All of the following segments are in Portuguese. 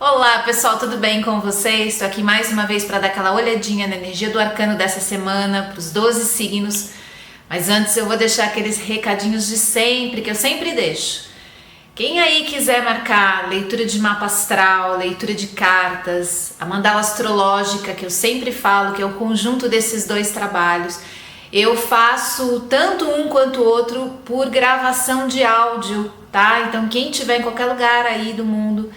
Olá pessoal, tudo bem com vocês? Estou aqui mais uma vez para dar aquela olhadinha na energia do arcano dessa semana, para os 12 signos. Mas antes eu vou deixar aqueles recadinhos de sempre, que eu sempre deixo. Quem aí quiser marcar leitura de mapa astral, leitura de cartas, a mandala astrológica, que eu sempre falo, que é o conjunto desses dois trabalhos, eu faço tanto um quanto o outro por gravação de áudio, tá? Então quem tiver em qualquer lugar aí do mundo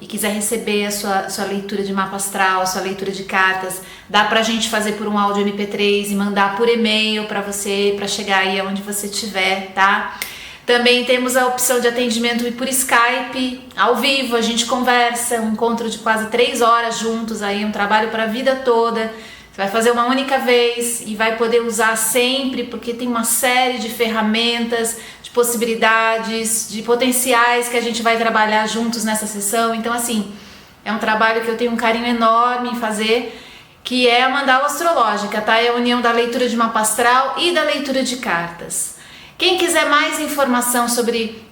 e quiser receber a sua leitura de mapa astral, a sua leitura de cartas, dá pra gente fazer por um áudio MP3 e mandar por e-mail pra você, pra chegar aí aonde você estiver, tá? Também temos a opção de atendimento por Skype, ao vivo, a gente conversa, um encontro de quase 3 horas juntos aí, um trabalho para a vida toda. Você vai fazer uma única vez e vai poder usar sempre, porque tem uma série de ferramentas, de possibilidades, de potenciais que a gente vai trabalhar juntos nessa sessão. Então, assim, é um trabalho que eu tenho um carinho enorme em fazer, que é a mandala astrológica, tá? É a união da leitura de mapa astral e da leitura de cartas. Quem quiser mais informação sobre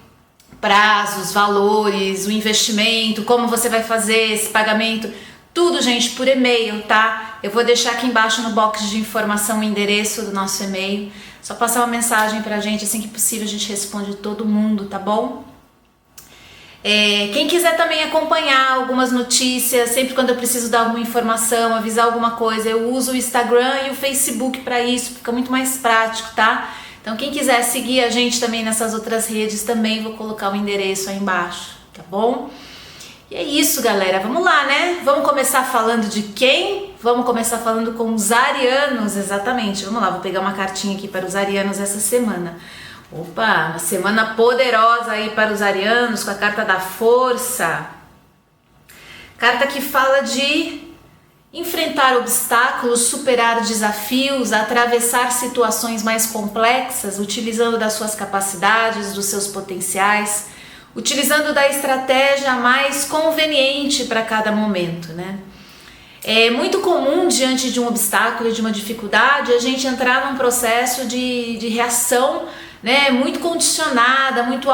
prazos, valores, o investimento, como você vai fazer esse pagamento, tudo, gente, por e-mail, tá? Eu vou deixar aqui embaixo no box de informação o endereço do nosso e-mail. Só passar uma mensagem pra gente, assim que possível a gente responde todo mundo, tá bom? Quem quiser também acompanhar algumas notícias, sempre quando eu preciso dar alguma informação, avisar alguma coisa, eu uso o Instagram e o Facebook para isso, fica muito mais prático, tá? Então quem quiser seguir a gente também nessas outras redes, também vou colocar o endereço aí embaixo, tá bom? E é isso, galera, vamos lá, né? Vamos começar falando de quem? Vamos começar falando com os arianos, exatamente. Vamos lá, vou pegar uma cartinha aqui para os arianos essa semana. Opa, uma semana poderosa aí para os arianos, com a carta da força. Carta que fala de enfrentar obstáculos, superar desafios, atravessar situações mais complexas, utilizando das suas capacidades, dos seus potenciais, utilizando da estratégia mais conveniente para cada momento, né? É muito comum, diante de um obstáculo e de uma dificuldade, a gente entrar num processo de reação, né, muito condicionada, muito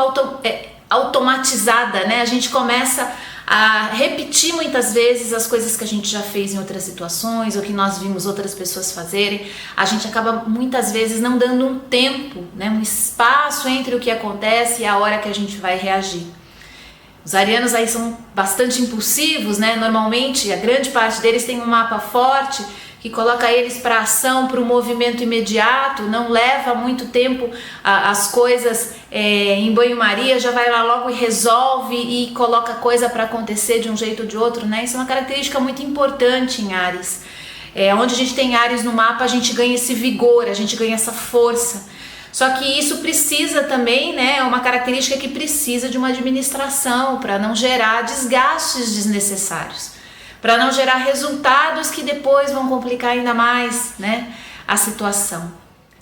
automatizada, né? A gente começa a repetir muitas vezes as coisas que a gente já fez em outras situações ou que nós vimos outras pessoas fazerem. A gente acaba muitas vezes não dando um tempo, né, um espaço entre o que acontece e a hora que a gente vai reagir. Os arianos aí são bastante impulsivos, né? Normalmente a grande parte deles tem um mapa forte que coloca eles para ação, para o movimento imediato, não leva muito tempo as coisas em banho-maria, já vai lá logo e resolve e coloca a coisa para acontecer de um jeito ou de outro, né? Isso é uma característica muito importante em Áries. Onde a gente tem Áries no mapa, a gente ganha esse vigor, a gente ganha essa força. Só que isso precisa também, né? É uma característica que precisa de uma administração para não gerar desgastes desnecessários, para não gerar resultados que depois vão complicar ainda mais, né, a situação.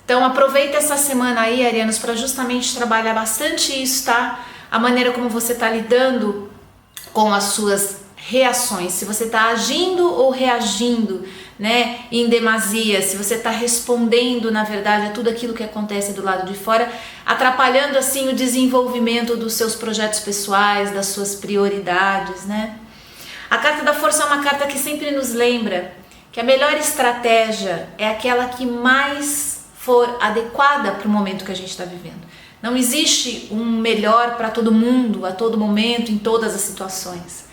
Então aproveita essa semana aí, arianos, para justamente trabalhar bastante isso, tá? A maneira como você está lidando com as suas reações, se você está agindo ou reagindo, né, em demasia, se você está respondendo, na verdade, a tudo aquilo que acontece do lado de fora, atrapalhando assim o desenvolvimento dos seus projetos pessoais, das suas prioridades, né? A carta da força é uma carta que sempre nos lembra que a melhor estratégia é aquela que mais for adequada para o momento que a gente está vivendo. Não existe um melhor para todo mundo, a todo momento, em todas as situações.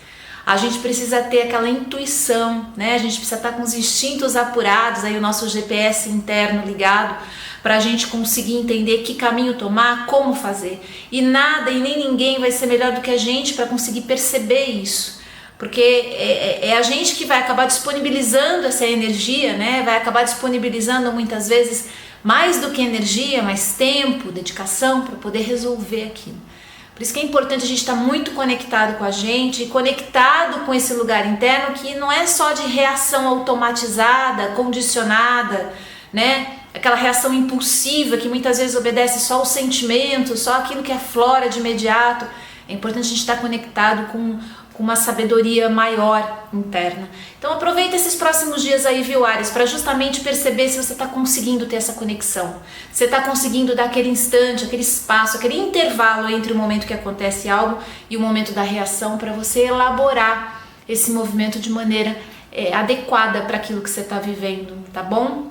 A gente precisa ter aquela intuição, né? A gente precisa estar com os instintos apurados, aí o nosso GPS interno ligado, para a gente conseguir entender que caminho tomar, como fazer. E nada e nem ninguém vai ser melhor do que a gente para conseguir perceber isso. Porque é a gente que vai acabar disponibilizando essa energia, né? Vai acabar disponibilizando muitas vezes mais do que energia, mais tempo, dedicação para poder resolver aquilo. Por isso que é importante a gente estar muito conectado com a gente, conectado com esse lugar interno que não é só de reação automatizada, condicionada, né? Aquela reação impulsiva que muitas vezes obedece só ao sentimento, só aquilo que aflora de imediato. É importante a gente estar conectado com uma sabedoria maior interna. Então aproveita esses próximos dias aí, viu, Áries, para justamente perceber se você está conseguindo ter essa conexão. Você está conseguindo dar aquele instante, aquele espaço, aquele intervalo entre o momento que acontece algo e o momento da reação para você elaborar esse movimento de maneira adequada para aquilo que você está vivendo, tá bom?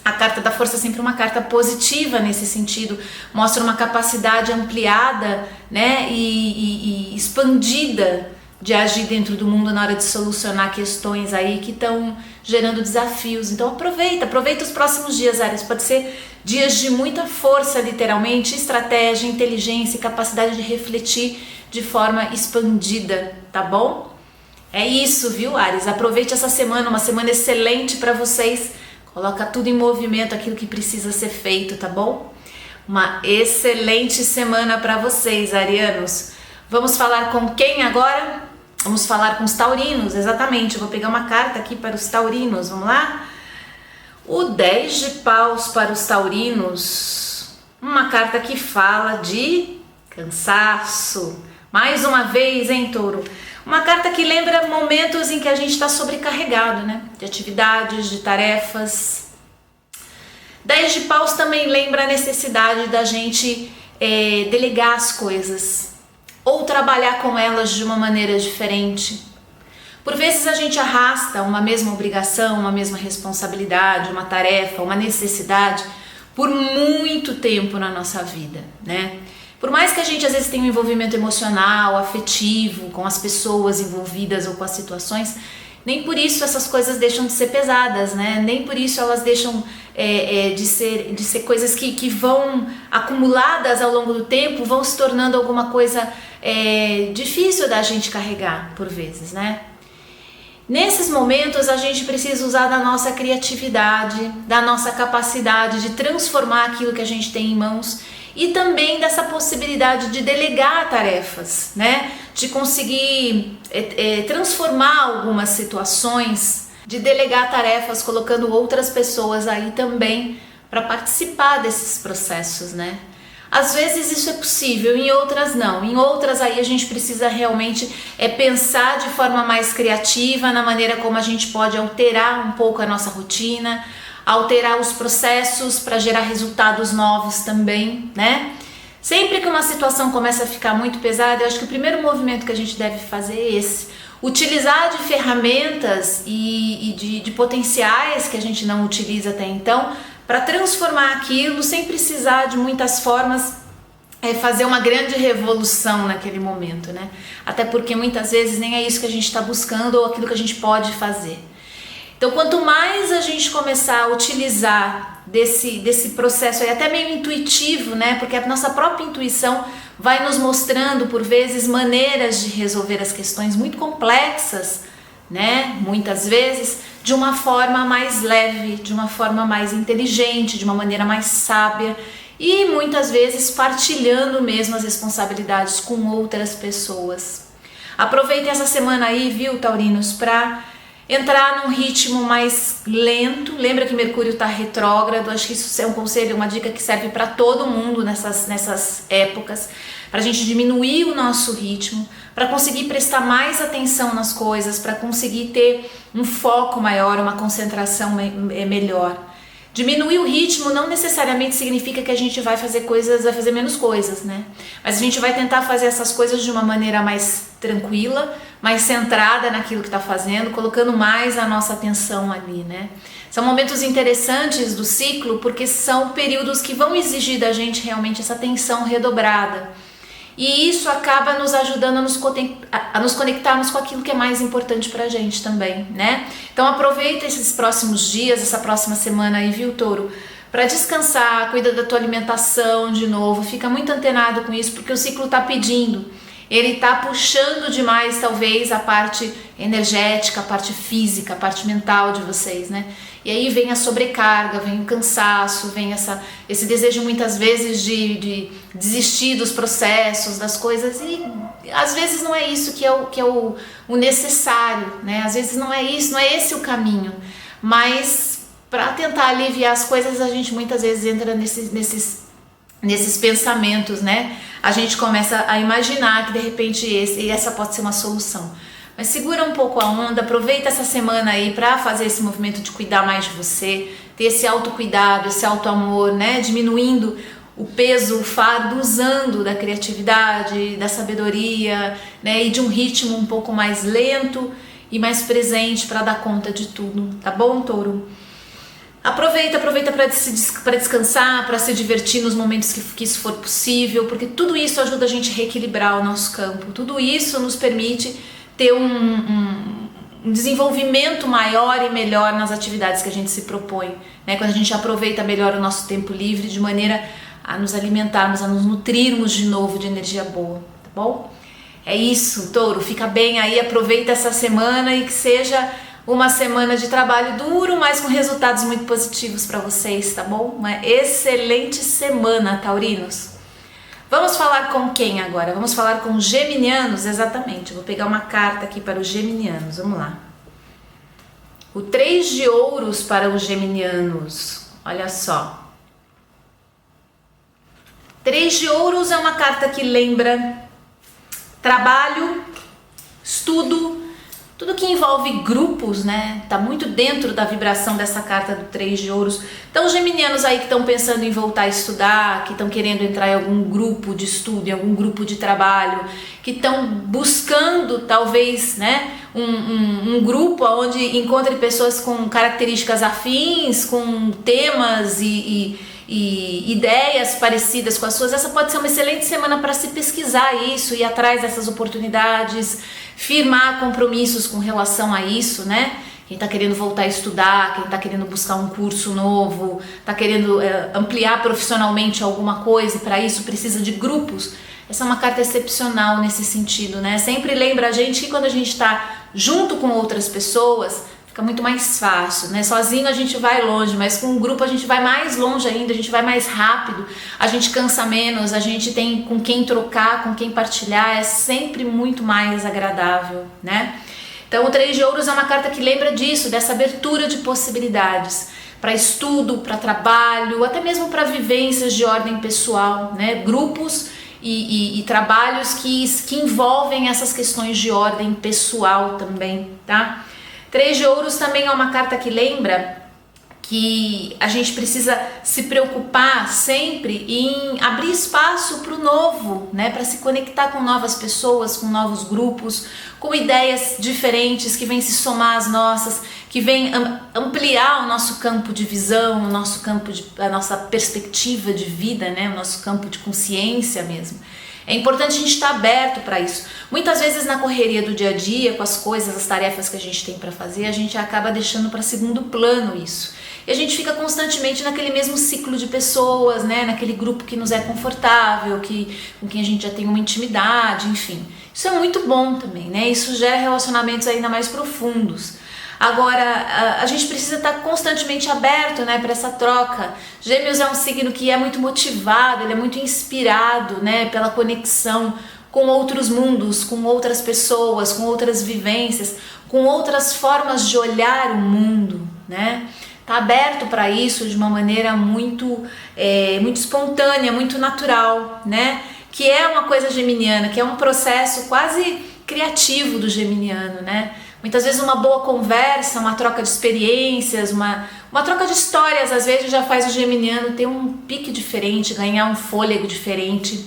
A carta da força é sempre uma carta positiva nesse sentido, mostra uma capacidade ampliada, né, e expandida de agir dentro do mundo na hora de solucionar questões aí que estão gerando desafios. Então aproveita os próximos dias, Áries. Pode ser dias de muita força, literalmente, estratégia, inteligência e capacidade de refletir de forma expandida, tá bom? É isso, viu, Áries? Aproveite essa semana, uma semana excelente para vocês. Coloca tudo em movimento, aquilo que precisa ser feito, tá bom? Uma excelente semana para vocês, arianos. Vamos falar com quem agora? Vamos falar com os taurinos, exatamente. Eu vou pegar uma carta aqui para os taurinos, vamos lá? O 10 de paus para os taurinos. Uma carta que fala de cansaço. Mais uma vez, hein, touro? Uma carta que lembra momentos em que a gente está sobrecarregado, né? De atividades, de tarefas. 10 de paus também lembra a necessidade da gente delegar as coisas ou trabalhar com elas de uma maneira diferente. Por vezes a gente arrasta uma mesma obrigação, uma mesma responsabilidade, uma tarefa, uma necessidade por muito tempo na nossa vida, né? Por mais que a gente às vezes tenha um envolvimento emocional, afetivo com as pessoas envolvidas ou com as situações, nem por isso essas coisas deixam de ser pesadas, né? Nem por isso elas deixam de ser coisas que vão acumuladas ao longo do tempo, vão se tornando alguma coisa difícil da gente carregar por vezes, né? Nesses momentos a gente precisa usar da nossa criatividade, da nossa capacidade de transformar aquilo que a gente tem em mãos e também dessa possibilidade de delegar tarefas, né? De conseguir transformar algumas situações, de delegar tarefas colocando outras pessoas aí também para participar desses processos, né? Às vezes isso é possível, em outras não. Em outras aí a gente precisa realmente pensar de forma mais criativa na maneira como a gente pode alterar um pouco a nossa rotina, alterar os processos para gerar resultados novos também, né? Sempre que uma situação começa a ficar muito pesada, eu acho que o primeiro movimento que a gente deve fazer é esse. Utilizar de ferramentas e de potenciais que a gente não utiliza até então, para transformar aquilo sem precisar de muitas formas, fazer uma grande revolução naquele momento, né? Até porque muitas vezes nem é isso que a gente está buscando ou aquilo que a gente pode fazer. Então, quanto mais a gente começar a utilizar desse processo aí, até meio intuitivo, né? Porque a nossa própria intuição vai nos mostrando, por vezes, maneiras de resolver as questões muito complexas, né? Muitas vezes, de uma forma mais leve, de uma forma mais inteligente, de uma maneira mais sábia e muitas vezes partilhando mesmo as responsabilidades com outras pessoas. Aproveitem essa semana aí, viu, taurinos, para entrar num ritmo mais lento. Lembra que Mercúrio está retrógrado, acho que isso é um conselho, uma dica que serve para todo mundo nessas épocas, para a gente diminuir o nosso ritmo, para conseguir prestar mais atenção nas coisas, para conseguir ter um foco maior, uma concentração melhor. Diminuir o ritmo não necessariamente significa que a gente vai fazer menos coisas, né? Mas a gente vai tentar fazer essas coisas de uma maneira mais tranquila, mais centrada naquilo que está fazendo, colocando mais a nossa atenção ali, né? São momentos interessantes do ciclo porque são períodos que vão exigir da gente realmente essa atenção redobrada. E isso acaba nos ajudando a nos conectarmos com aquilo que é mais importante pra gente também, né? Então aproveita esses próximos dias, essa próxima semana aí, viu, touro? Para descansar, cuida da tua alimentação de novo, fica muito antenado com isso, porque o ciclo tá pedindo. Ele tá puxando demais, talvez, a parte energética, a parte física, a parte mental de vocês, né? E aí vem a sobrecarga, vem o cansaço, vem esse desejo muitas vezes de desistir dos processos, das coisas, e às vezes não é isso que é o necessário, né? Às vezes não é isso, não é esse o caminho, mas para tentar aliviar as coisas a gente muitas vezes entra nesses pensamentos, né? A gente começa a imaginar que de repente essa pode ser uma solução. Mas segura um pouco a onda, aproveita essa semana aí para fazer esse movimento de cuidar mais de você, ter esse autocuidado, esse autoamor, né? Diminuindo o peso, o fardo, usando da criatividade, da sabedoria, né, e de um ritmo um pouco mais lento e mais presente para dar conta de tudo, tá bom, Touro? Aproveita para descansar, para se divertir nos momentos que isso for possível, porque tudo isso ajuda a gente a reequilibrar o nosso campo, tudo isso nos permite ter um desenvolvimento maior e melhor nas atividades que a gente se propõe, né? Quando a gente aproveita melhor o nosso tempo livre de maneira a nos alimentarmos, a nos nutrirmos de novo de energia boa, tá bom? É isso, Touro, fica bem aí, aproveita essa semana e que seja uma semana de trabalho duro, mas com resultados muito positivos para vocês, tá bom? Uma excelente semana, taurinos. Vamos falar com quem agora? Vamos falar com os geminianos, exatamente. Eu vou pegar uma carta aqui para os geminianos, vamos lá. O 3 de ouros para os geminianos, olha só. 3 de ouros é uma carta que lembra trabalho, estudo, tudo que envolve grupos, né? Tá muito dentro da vibração dessa carta do 3 de ouros. Então, os geminianos aí que estão pensando em voltar a estudar, que estão querendo entrar em algum grupo de estudo, em algum grupo de trabalho, que estão buscando, talvez, né, um grupo onde encontre pessoas com características afins, com temas e ideias parecidas com as suas, essa pode ser uma excelente semana para se pesquisar isso, ir atrás dessas oportunidades, firmar compromissos com relação a isso, né? Quem está querendo voltar a estudar, quem está querendo buscar um curso novo, está querendo ampliar profissionalmente alguma coisa, e para isso precisa de grupos. Essa é uma carta excepcional nesse sentido, né? Sempre lembra a gente que quando a gente está junto com outras pessoas, fica muito mais fácil, né? Sozinho a gente vai longe, mas com um grupo a gente vai mais longe ainda, a gente vai mais rápido, a gente cansa menos, a gente tem com quem trocar, com quem partilhar, é sempre muito mais agradável, né? Então o 3 de ouros é uma carta que lembra disso, dessa abertura de possibilidades para estudo, para trabalho, até mesmo para vivências de ordem pessoal, né? Grupos e trabalhos que envolvem essas questões de ordem pessoal também, tá? 3 de ouros também é uma carta que lembra que a gente precisa se preocupar sempre em abrir espaço para o novo, né? Para se conectar com novas pessoas, com novos grupos, com ideias diferentes que vêm se somar às nossas, que vêm ampliar o nosso campo de visão, o nosso campo a nossa perspectiva de vida, né? O nosso campo de consciência mesmo. É importante a gente estar aberto para isso. Muitas vezes na correria do dia a dia, com as coisas, as tarefas que a gente tem para fazer, a gente acaba deixando para segundo plano isso. E a gente fica constantemente naquele mesmo ciclo de pessoas, né? Naquele grupo que nos é confortável, com quem a gente já tem uma intimidade, enfim. Isso é muito bom também, né? Isso gera relacionamentos ainda mais profundos. Agora, a gente precisa estar constantemente aberto, né, para essa troca. Gêmeos é um signo que é muito motivado, ele é muito inspirado, né, pela conexão com outros mundos, com outras pessoas, com outras vivências, com outras formas de olhar o mundo, né? Tá aberto para isso de uma maneira muito espontânea, muito natural, né? Que é uma coisa geminiana, que é um processo quase criativo do geminiano, né? Muitas vezes uma boa conversa, uma troca de experiências, uma troca de histórias, às vezes já faz o geminiano ter um pique diferente, ganhar um fôlego diferente,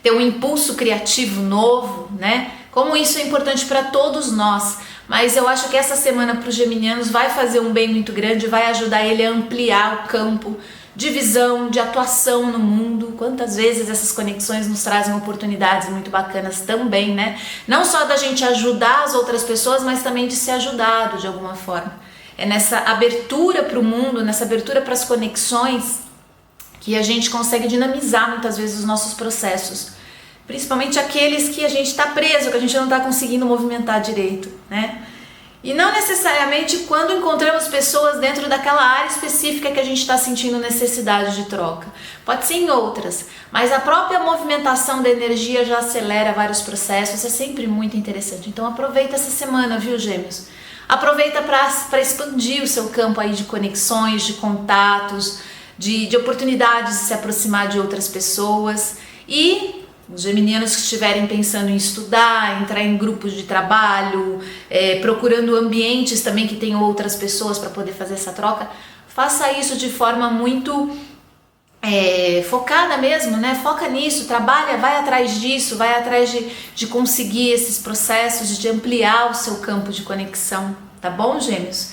ter um impulso criativo novo, né? Como isso é importante para todos nós. Mas eu acho que essa semana para os geminianos vai fazer um bem muito grande, vai ajudar ele a ampliar o campo de visão, de atuação no mundo. Quantas vezes essas conexões nos trazem oportunidades muito bacanas também, né? Não só da gente ajudar as outras pessoas, mas também de ser ajudado de alguma forma. É nessa abertura para o mundo, nessa abertura para as conexões, que a gente consegue dinamizar muitas vezes os nossos processos. Principalmente aqueles que a gente está preso, que a gente não está conseguindo movimentar direito, né? E não necessariamente quando encontramos pessoas dentro daquela área específica que a gente está sentindo necessidade de troca. Pode ser em outras, mas a própria movimentação da energia já acelera vários processos, é sempre muito interessante. Então aproveita essa semana, viu, Gêmeos? Aproveita para expandir o seu campo aí de conexões, de contatos, de oportunidades de se aproximar de outras pessoas. E os geminianos que estiverem pensando em estudar, entrar em grupos de trabalho, procurando ambientes também que tenham outras pessoas para poder fazer essa troca, faça isso de forma muito focada mesmo, né? Foca nisso, trabalha, vai atrás disso, vai atrás de conseguir esses processos, de ampliar o seu campo de conexão, tá bom, Gêmeos?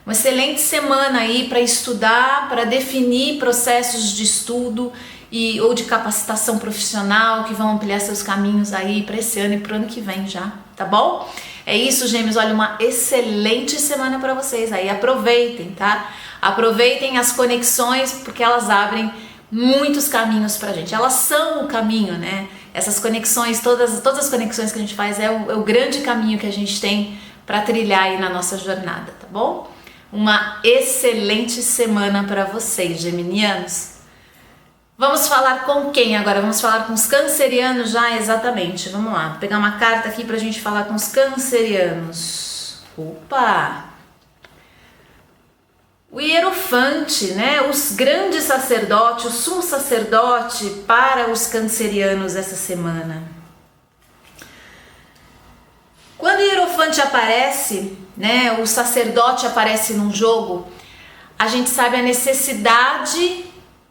Uma excelente semana aí para estudar, para definir processos de estudo ou de capacitação profissional que vão ampliar seus caminhos aí para esse ano e para o ano que vem já, tá bom? É isso, Gêmeos, olha, uma excelente semana para vocês aí, aproveitem, tá? Aproveitem as conexões porque elas abrem muitos caminhos pra gente, elas são o caminho, né? Essas conexões, todas as conexões que a gente faz é o grande caminho que a gente tem para trilhar aí na nossa jornada, tá bom? Uma excelente semana para vocês, geminianos. Vamos falar com quem agora? Vamos falar com os cancerianos já, exatamente. Vamos lá, vou pegar uma carta aqui pra gente falar com os cancerianos. Opa! O Hierofante, né? Os grandes sacerdotes, o sumo sacerdote para os cancerianos essa semana. Quando o Hierofante aparece, né? O sacerdote aparece num jogo, a gente sabe a necessidade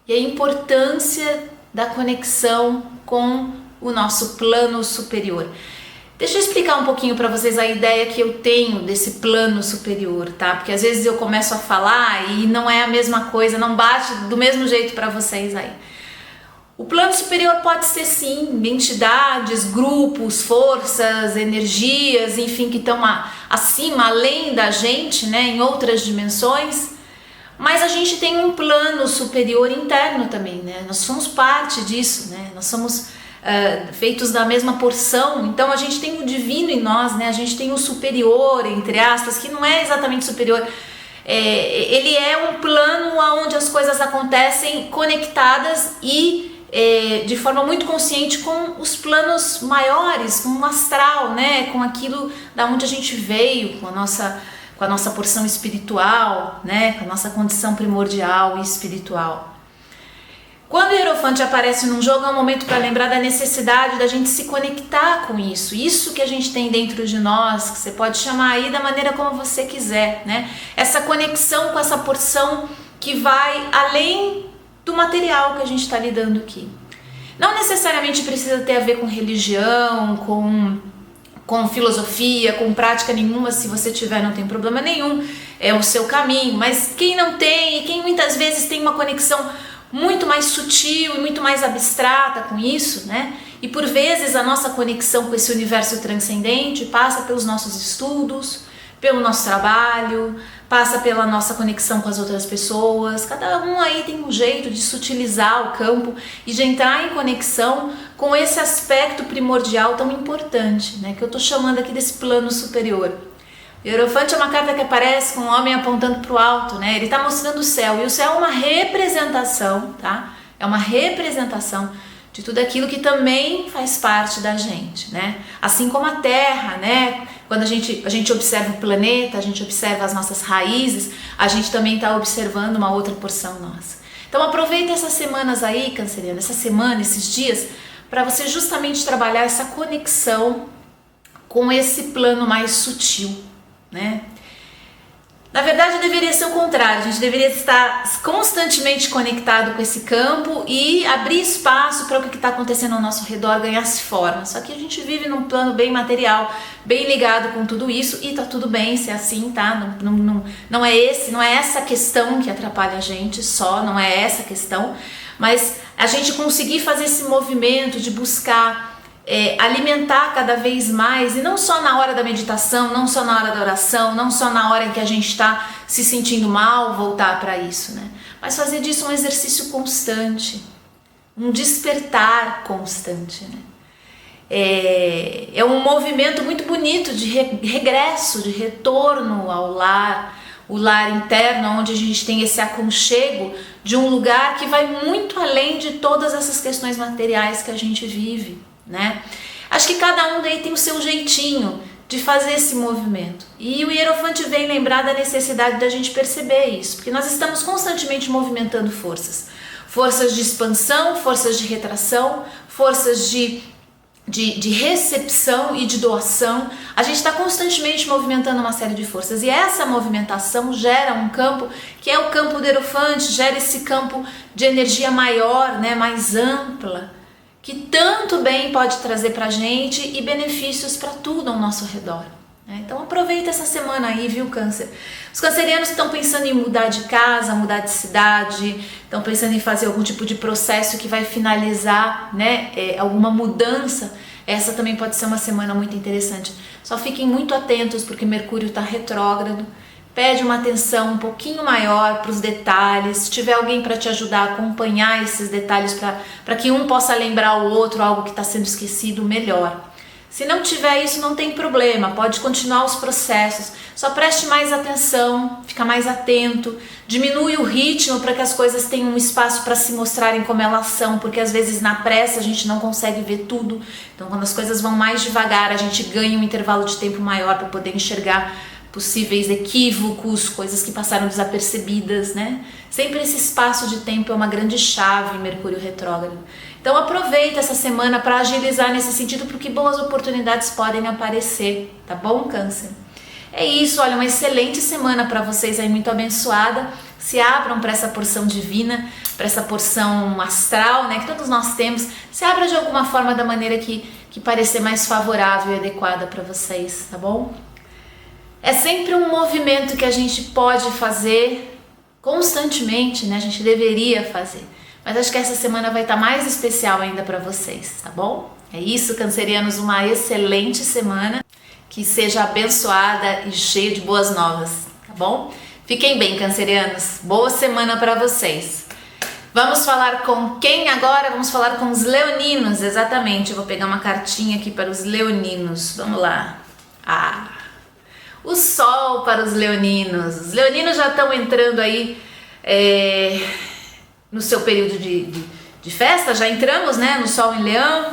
e a importância da conexão com o nosso plano superior. Deixa eu explicar um pouquinho para vocês a ideia que eu tenho desse plano superior, tá? Porque às vezes eu começo a falar e não é a mesma coisa, não bate do mesmo jeito para vocês aí. O plano superior pode ser sim entidades, grupos, forças, energias, enfim, que estão acima, além da gente, né, em outras dimensões. Mas a gente tem um plano superior interno também, né? Nós somos parte disso, né? Nós somos feitos da mesma porção, então a gente tem o divino em nós, né? A gente tem o superior, entre aspas, que não é exatamente superior, ele é um plano onde as coisas acontecem conectadas e de forma muito consciente com os planos maiores, com o astral, né? Com aquilo da onde a gente veio, com a nossa porção espiritual, né? Com a nossa condição primordial e espiritual. Quando o Hierofante aparece num jogo é um momento para lembrar da necessidade da gente se conectar com isso que a gente tem dentro de nós, que você pode chamar aí da maneira como você quiser, né? Essa conexão com essa porção que vai além do material que a gente está lidando aqui. Não necessariamente precisa ter a ver com religião, com filosofia, com prática nenhuma, se você tiver não tem problema nenhum, é o seu caminho, mas quem não tem e quem muitas vezes tem uma conexão muito mais sutil e muito mais abstrata com isso, né? E por vezes a nossa conexão com esse universo transcendente passa pelos nossos estudos, pelo nosso trabalho, passa pela nossa conexão com as outras pessoas. Cada um aí tem um jeito de sutilizar o campo e de entrar em conexão com esse aspecto primordial tão importante, né? Que eu tô chamando aqui desse plano superior. O Hierofante é uma carta que aparece com um homem apontando para o alto, né? Ele está mostrando o céu, e o céu é uma representação, tá? É uma representação de tudo aquilo que também faz parte da gente, né? Assim como a Terra, né? Quando a gente observa o planeta, a gente observa as nossas raízes, a gente também está observando uma outra porção nossa. Então aproveita essas semanas aí, canceriano, essa semana, esses dias, para você justamente trabalhar essa conexão com esse plano mais sutil, né? Na verdade deveria ser o contrário, a gente deveria estar constantemente conectado com esse campo e abrir espaço para o que está acontecendo ao nosso redor ganhasse forma. Só que a gente vive num plano bem material, bem ligado com tudo isso, e tá tudo bem se é assim, tá? Não é essa questão que atrapalha a gente só, não é essa questão, mas a gente conseguir fazer esse movimento de buscar alimentar cada vez mais, e não só na hora da meditação, não só na hora da oração, não só na hora em que a gente está se sentindo mal, voltar para isso, né? Mas fazer disso um exercício constante, um despertar constante, né? É um movimento muito bonito de regresso, de retorno ao lar, o lar interno, onde a gente tem esse aconchego de um lugar que vai muito além de todas essas questões materiais que a gente vive, né? Acho que cada um daí tem o seu jeitinho de fazer esse movimento, e o Hierofante vem lembrar da necessidade da gente perceber isso, porque nós estamos constantemente movimentando forças de expansão, forças de retração, forças de de recepção e de doação, a gente está constantemente movimentando uma série de forças, e essa movimentação gera um campo que é o campo do Hierophante, gera esse campo de energia maior, né, mais ampla, que tanto bem pode trazer para a gente e benefícios para tudo ao nosso redor. Então aproveita essa semana aí, viu, Câncer? Os cancerianos estão pensando em mudar de casa, mudar de cidade, estão pensando em fazer algum tipo de processo que vai finalizar, né, alguma mudança. Essa também pode ser uma semana muito interessante. Só fiquem muito atentos porque Mercúrio está retrógrado. Pede uma atenção um pouquinho maior para os detalhes. Se tiver alguém para te ajudar a acompanhar esses detalhes para que um possa lembrar o outro algo que está sendo esquecido, melhor. Se não tiver isso, não tem problema, pode continuar os processos, só preste mais atenção, fica mais atento, diminui o ritmo para que as coisas tenham um espaço para se mostrarem como elas são, porque às vezes na pressa a gente não consegue ver tudo, então quando as coisas vão mais devagar, a gente ganha um intervalo de tempo maior para poder enxergar possíveis equívocos, coisas que passaram desapercebidas, né? Sempre esse espaço de tempo é uma grande chave em Mercúrio retrógrado. Então aproveita essa semana para agilizar nesse sentido, porque boas oportunidades podem aparecer, tá bom, Câncer? É isso, olha, uma excelente semana para vocês aí, muito abençoada. Se abram para essa porção divina, para essa porção astral, né, que todos nós temos. Se abra de alguma forma da maneira que parecer mais favorável e adequada para vocês, tá bom? É sempre um movimento que a gente pode fazer constantemente, né? A gente deveria fazer. Mas acho que essa semana vai estar mais especial ainda para vocês, tá bom? É isso, cancerianos, uma excelente semana, que seja abençoada e cheia de boas novas, tá bom? Fiquem bem, cancerianos, boa semana para vocês. Vamos falar com quem agora? Vamos falar com os leoninos, exatamente. Eu vou pegar uma cartinha aqui para os leoninos, vamos lá. O sol para os leoninos. Os leoninos já estão entrando aí no seu período de festa, já entramos, né, no sol em leão,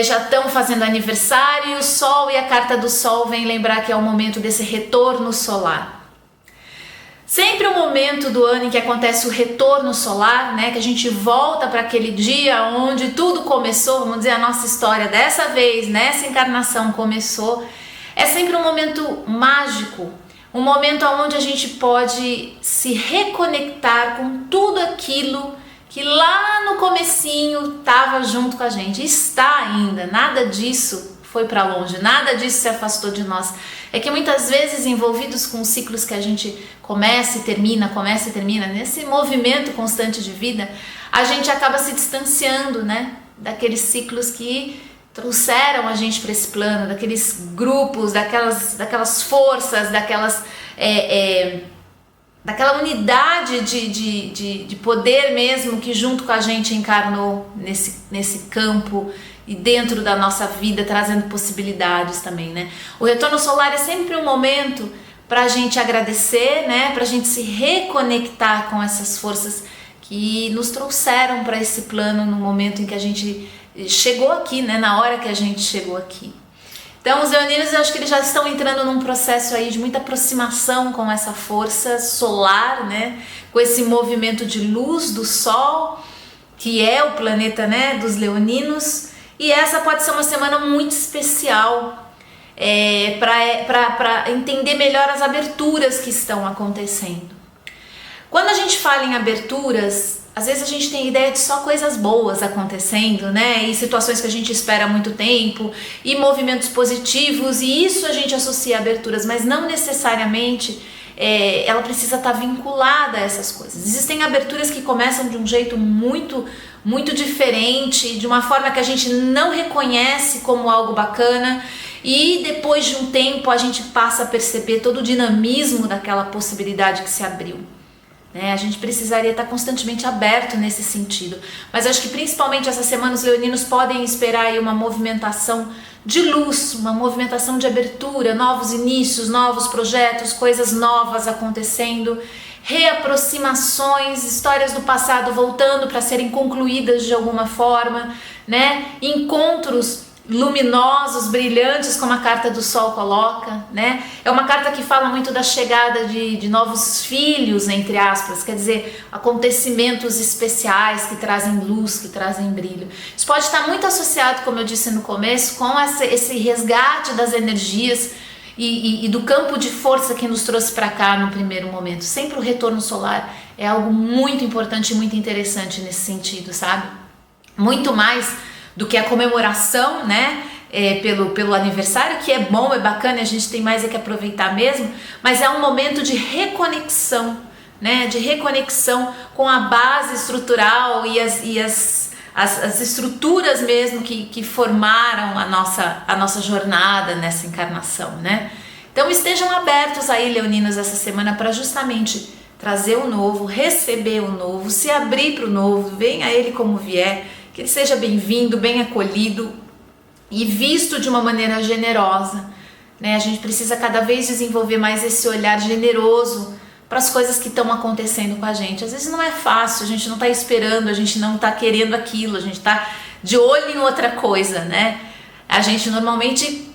já estão fazendo aniversário, e o sol e a carta do sol vem lembrar que é o momento desse retorno solar. Sempre o momento do ano em que acontece o retorno solar, né, que a gente volta para aquele dia onde tudo começou, vamos dizer, a nossa história dessa vez, nessa encarnação começou, é sempre um momento mágico, um momento onde a gente pode se reconectar com tudo aquilo que lá no comecinho estava junto com a gente, está ainda, nada disso foi para longe, nada disso se afastou de nós. É que muitas vezes envolvidos com ciclos que a gente começa e termina, nesse movimento constante de vida, a gente acaba se distanciando, né, daqueles ciclos que trouxeram a gente para esse plano, daqueles grupos, daquelas forças, daquela unidade de poder mesmo que junto com a gente encarnou nesse campo e dentro da nossa vida, trazendo possibilidades também, né? O retorno solar é sempre um momento para a gente agradecer, né? Para a gente se reconectar com essas forças que nos trouxeram para esse plano no momento em que a gente chegou aqui, né? Na hora que a gente chegou aqui. Então os leoninos, eu acho que eles já estão entrando num processo aí de muita aproximação com essa força solar, né? Com esse movimento de luz do Sol, que é o planeta, né, dos leoninos. E essa pode ser uma semana muito especial para entender melhor as aberturas que estão acontecendo. Quando a gente fala em aberturas, às vezes a gente tem ideia de só coisas boas acontecendo, né? E situações que a gente espera há muito tempo, e movimentos positivos, e isso a gente associa a aberturas, mas não necessariamente ela precisa estar vinculada a essas coisas. Existem aberturas que começam de um jeito muito, muito diferente, de uma forma que a gente não reconhece como algo bacana, e depois de um tempo a gente passa a perceber todo o dinamismo daquela possibilidade que se abriu. A gente precisaria estar constantemente aberto nesse sentido, mas acho que principalmente essa semana os leoninos podem esperar aí uma movimentação de luz, uma movimentação de abertura, novos inícios, novos projetos, coisas novas acontecendo, reaproximações, histórias do passado voltando para serem concluídas de alguma forma, né? Encontros luminosos, brilhantes, como a carta do Sol coloca, né? É uma carta que fala muito da chegada de novos filhos, entre aspas, quer dizer, acontecimentos especiais que trazem luz, que trazem brilho. Isso pode estar muito associado, como eu disse no começo, com esse resgate das energias e do campo de força que nos trouxe para cá no primeiro momento. Sempre o retorno solar é algo muito importante e muito interessante nesse sentido, sabe? Muito mais do que a comemoração, né, pelo aniversário, que é bom, é bacana, a gente tem mais que aproveitar mesmo, mas é um momento de reconexão, né, de reconexão com a base estrutural e as estruturas mesmo que formaram a nossa jornada nessa encarnação, né. Então estejam abertos aí, leoninos, essa semana para justamente trazer o novo, receber o novo, se abrir para o novo, venha ele como vier, que ele seja bem-vindo, bem acolhido e visto de uma maneira generosa, né? A gente precisa cada vez desenvolver mais esse olhar generoso para as coisas que estão acontecendo com a gente. Às vezes não é fácil, a gente não está esperando, a gente não está querendo aquilo, a gente está de olho em outra coisa, né? A gente normalmente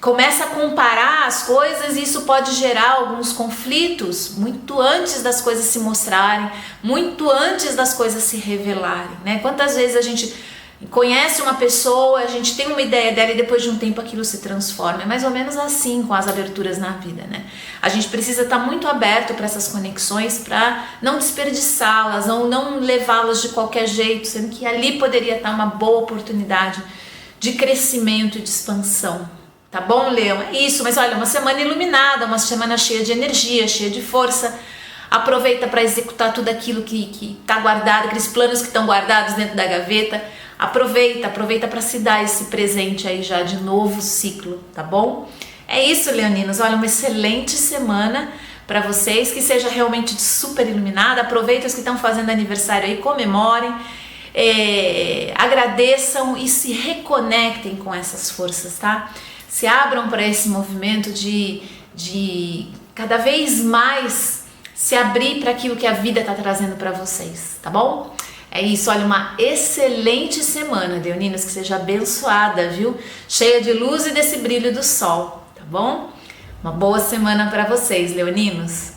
começa a comparar as coisas e isso pode gerar alguns conflitos muito antes das coisas se mostrarem, muito antes das coisas se revelarem, né? Quantas vezes a gente conhece uma pessoa, a gente tem uma ideia dela e depois de um tempo aquilo se transforma. É mais ou menos assim com as aberturas na vida, né? A gente precisa estar muito aberto para essas conexões para não desperdiçá-las ou não levá-las de qualquer jeito, sendo que ali poderia estar uma boa oportunidade de crescimento e de expansão. Tá bom, Leão? É isso, mas olha, uma semana iluminada, uma semana cheia de energia, cheia de força. Aproveita para executar tudo aquilo que está guardado, aqueles planos que estão guardados dentro da gaveta. Aproveita para se dar esse presente aí já de novo ciclo, tá bom? É isso, leoninos. Olha, uma excelente semana para vocês, que seja realmente super iluminada. Aproveita os que estão fazendo aniversário aí, comemorem. Agradeçam e se reconectem com essas forças, tá? Se abram para esse movimento de cada vez mais se abrir para aquilo que a vida está trazendo para vocês, tá bom? É isso, olha, uma excelente semana, leoninos, que seja abençoada, viu? Cheia de luz e desse brilho do sol, tá bom? Uma boa semana para vocês, leoninos.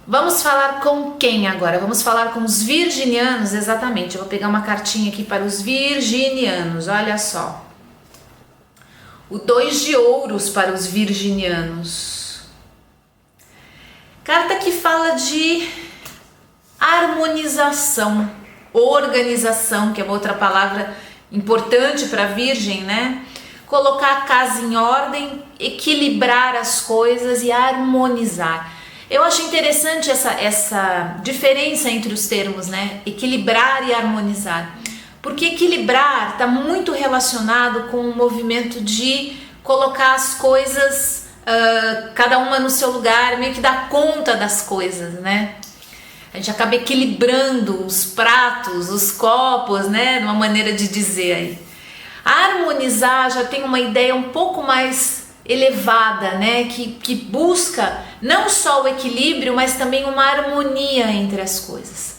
Vamos falar com quem agora? Vamos falar com os virginianos, exatamente. Eu vou pegar uma cartinha aqui para os virginianos, olha só. O 2 de ouros para os virginianos. Carta que fala de harmonização, organização, que é uma outra palavra importante para virgem, né? Colocar a casa em ordem, equilibrar as coisas e harmonizar. Eu acho interessante essa diferença entre os termos, né? Equilibrar e harmonizar. Porque equilibrar está muito relacionado com o movimento de colocar as coisas, cada uma no seu lugar, meio que dar conta das coisas, né? A gente acaba equilibrando os pratos, os copos, né? Uma maneira de dizer aí. A harmonizar já tem uma ideia um pouco mais elevada, né? Que busca não só o equilíbrio, mas também uma harmonia entre as coisas.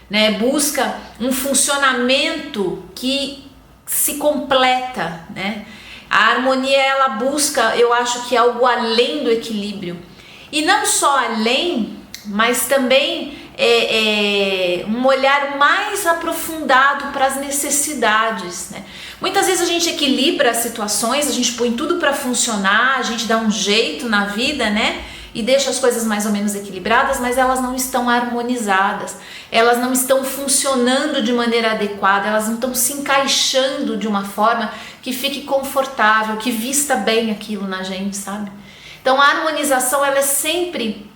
Né, busca um funcionamento que se completa, né? A harmonia, ela busca, eu acho que algo além do equilíbrio, e não só além, mas também um olhar mais aprofundado para as necessidades, né? Muitas vezes a gente equilibra as situações, a gente põe tudo para funcionar, a gente dá um jeito na vida, né? E deixa as coisas mais ou menos equilibradas, mas elas não estão harmonizadas, elas não estão funcionando de maneira adequada, elas não estão se encaixando de uma forma que fique confortável, que vista bem aquilo na gente, sabe? Então a harmonização, ela é sempre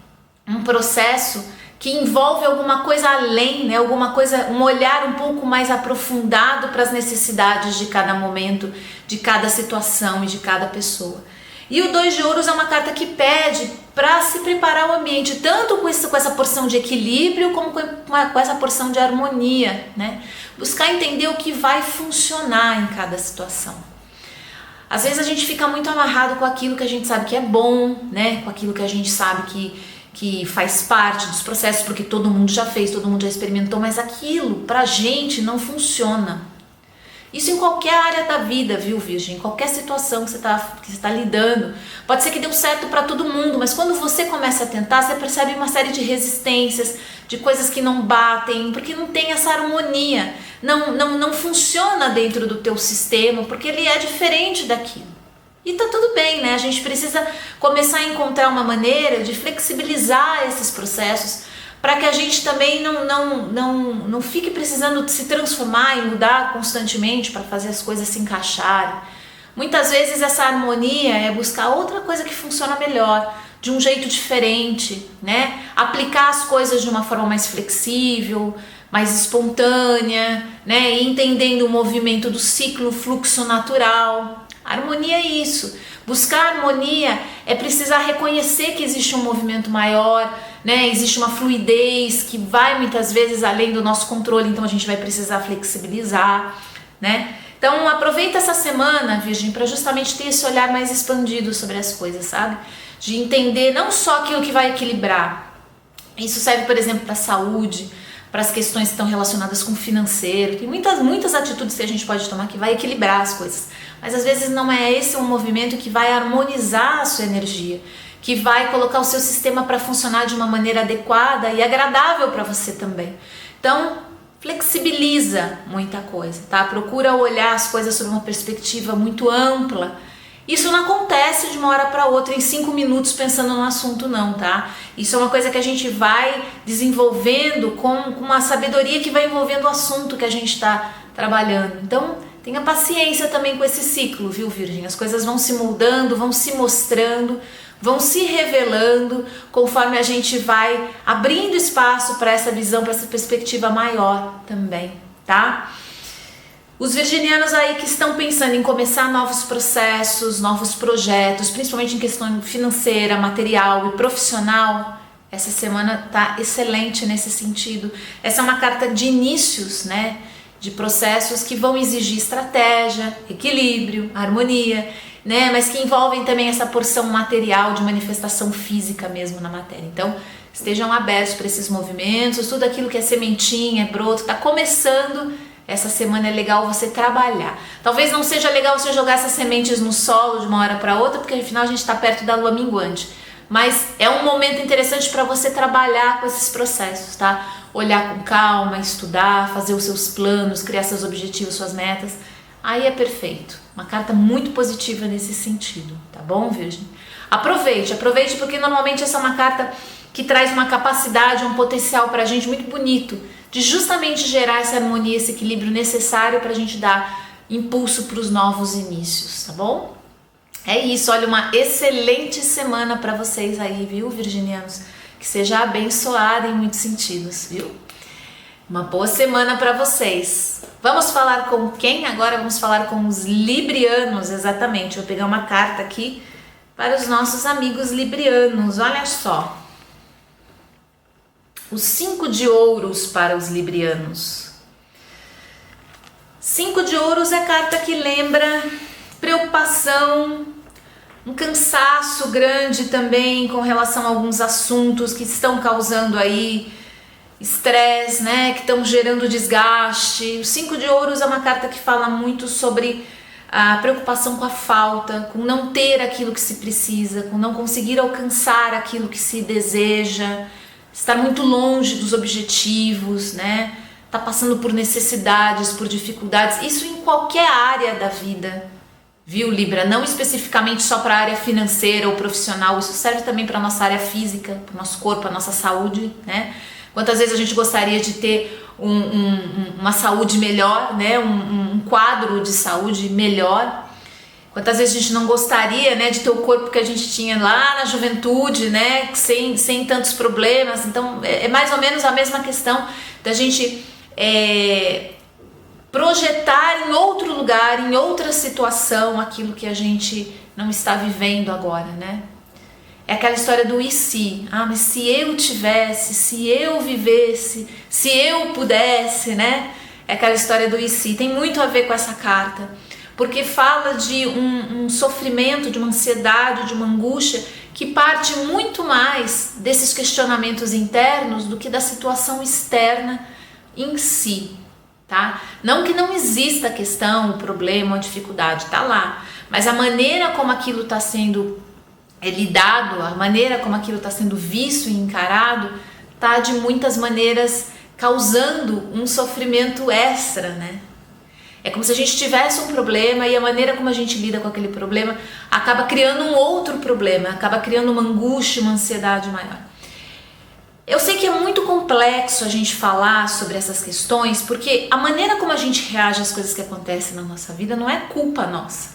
um processo que envolve alguma coisa além, né? Alguma coisa, um olhar um pouco mais aprofundado para as necessidades de cada momento, de cada situação e de cada pessoa. E o 2 de ouros é uma carta que pede para se preparar o ambiente, tanto com essa porção de equilíbrio, como com essa porção de harmonia, né? Buscar entender o que vai funcionar em cada situação. Às vezes a gente fica muito amarrado com aquilo que a gente sabe que é bom, né? Com aquilo que a gente sabe que faz parte dos processos, porque todo mundo já fez, todo mundo já experimentou, mas aquilo pra gente não funciona. Isso em qualquer área da vida, viu, Virgem? Em qualquer situação que você está lidando. Pode ser que deu certo para todo mundo, mas quando você começa a tentar, você percebe uma série de resistências, de coisas que não batem, porque não tem essa harmonia. Não funciona dentro do teu sistema, porque ele é diferente daquilo. E tá tudo bem, né? A gente precisa começar a encontrar uma maneira de flexibilizar esses processos para que a gente também não fique precisando se transformar e mudar constantemente para fazer as coisas se encaixarem. Muitas vezes essa harmonia é buscar outra coisa que funciona melhor, de um jeito diferente, né? Aplicar as coisas de uma forma mais flexível, mais espontânea, né? E entendendo o movimento do ciclo, fluxo natural. Harmonia é isso. Buscar harmonia é precisar reconhecer que existe um movimento maior, né? Existe uma fluidez que vai muitas vezes além do nosso controle, então a gente vai precisar flexibilizar, né? Então aproveita essa semana, Virgem, para justamente ter esse olhar mais expandido sobre as coisas, sabe? De entender não só aquilo que vai equilibrar. Isso serve, por exemplo, para a saúde, para as questões que estão relacionadas com o financeiro. Tem muitas atitudes que a gente pode tomar que vai equilibrar as coisas. Mas às vezes não é esse um movimento que vai harmonizar a sua energia, que vai colocar o seu sistema para funcionar de uma maneira adequada e agradável para você também. Então, flexibiliza muita coisa, tá? Procura olhar as coisas sob uma perspectiva muito ampla. Isso não acontece de uma hora para outra em 5 minutos pensando no assunto não, tá? Isso é uma coisa que a gente vai desenvolvendo com uma sabedoria que vai envolvendo o assunto que a gente está trabalhando. Então, tenha paciência também com esse ciclo, viu, Virgem? As coisas vão se moldando, vão se mostrando, vão se revelando conforme a gente vai abrindo espaço para essa visão, para essa perspectiva maior também, tá? Os virginianos aí que estão pensando em começar novos processos, novos projetos, principalmente em questão financeira, material e profissional, essa semana tá excelente nesse sentido. Essa é uma carta de inícios, né? De processos que vão exigir estratégia, equilíbrio, harmonia, né? Mas que envolvem também essa porção material de manifestação física mesmo na matéria. Então, estejam abertos para esses movimentos, tudo aquilo que é sementinha, é broto, está começando. Essa semana é legal você trabalhar. Talvez não seja legal você jogar essas sementes no solo de uma hora para outra, porque afinal a gente está perto da lua minguante. Mas é um momento interessante para você trabalhar com esses processos, tá? Olhar com calma, estudar, fazer os seus planos, criar seus objetivos, suas metas. Aí é perfeito. Uma carta muito positiva nesse sentido, tá bom, Virgem? Aproveite porque normalmente essa é uma carta que traz uma capacidade, um potencial pra gente muito bonito, de justamente gerar essa harmonia, esse equilíbrio necessário pra gente dar impulso para os novos inícios, tá bom? É isso, olha, uma excelente semana para vocês aí, viu, virginianos? Que seja abençoada em muitos sentidos, viu? Uma boa semana para vocês. Vamos falar com quem? Agora vamos falar com os librianos, exatamente. Vou pegar uma carta aqui para os nossos amigos librianos, olha só. Os 5 de ouros para os librianos. 5 de ouros é carta que lembra preocupação, um cansaço grande também com relação a alguns assuntos que estão causando aí estresse, né, que estão gerando desgaste. O 5 de ouros é uma carta que fala muito sobre a preocupação com a falta, com não ter aquilo que se precisa, com não conseguir alcançar aquilo que se deseja, estar muito longe dos objetivos, né, tá passando por necessidades, por dificuldades, isso em qualquer área da vida, viu, Libra? Não especificamente só para a área financeira ou profissional, isso serve também para a nossa área física, para o nosso corpo, para a nossa saúde, né? Quantas vezes a gente gostaria de ter uma saúde melhor, né? Um quadro de saúde melhor. Quantas vezes a gente não gostaria, né, de ter o corpo que a gente tinha lá na juventude, né, sem tantos problemas. Então é mais ou menos a mesma questão da gente projetar em outro lugar, em outra situação, aquilo que a gente não está vivendo agora, né? É aquela história do e se? Ah, mas se eu tivesse, se eu vivesse, se eu pudesse, né? É aquela história do e se. Tem muito a ver com essa carta, porque fala de um sofrimento, de uma ansiedade, de uma angústia que parte muito mais desses questionamentos internos do que da situação externa em si. tá? Não que não exista a questão, o problema, a dificuldade, tá lá. Mas a maneira como aquilo está sendo lidado, a maneira como aquilo está sendo visto e encarado, tá de muitas maneiras causando um sofrimento extra, né? É como se a gente tivesse um problema e a maneira como a gente lida com aquele problema acaba criando um outro problema, acaba criando uma angústia, uma ansiedade maior. Eu sei que é muito complexo a gente falar sobre essas questões, porque a maneira como a gente reage às coisas que acontecem na nossa vida não é culpa nossa.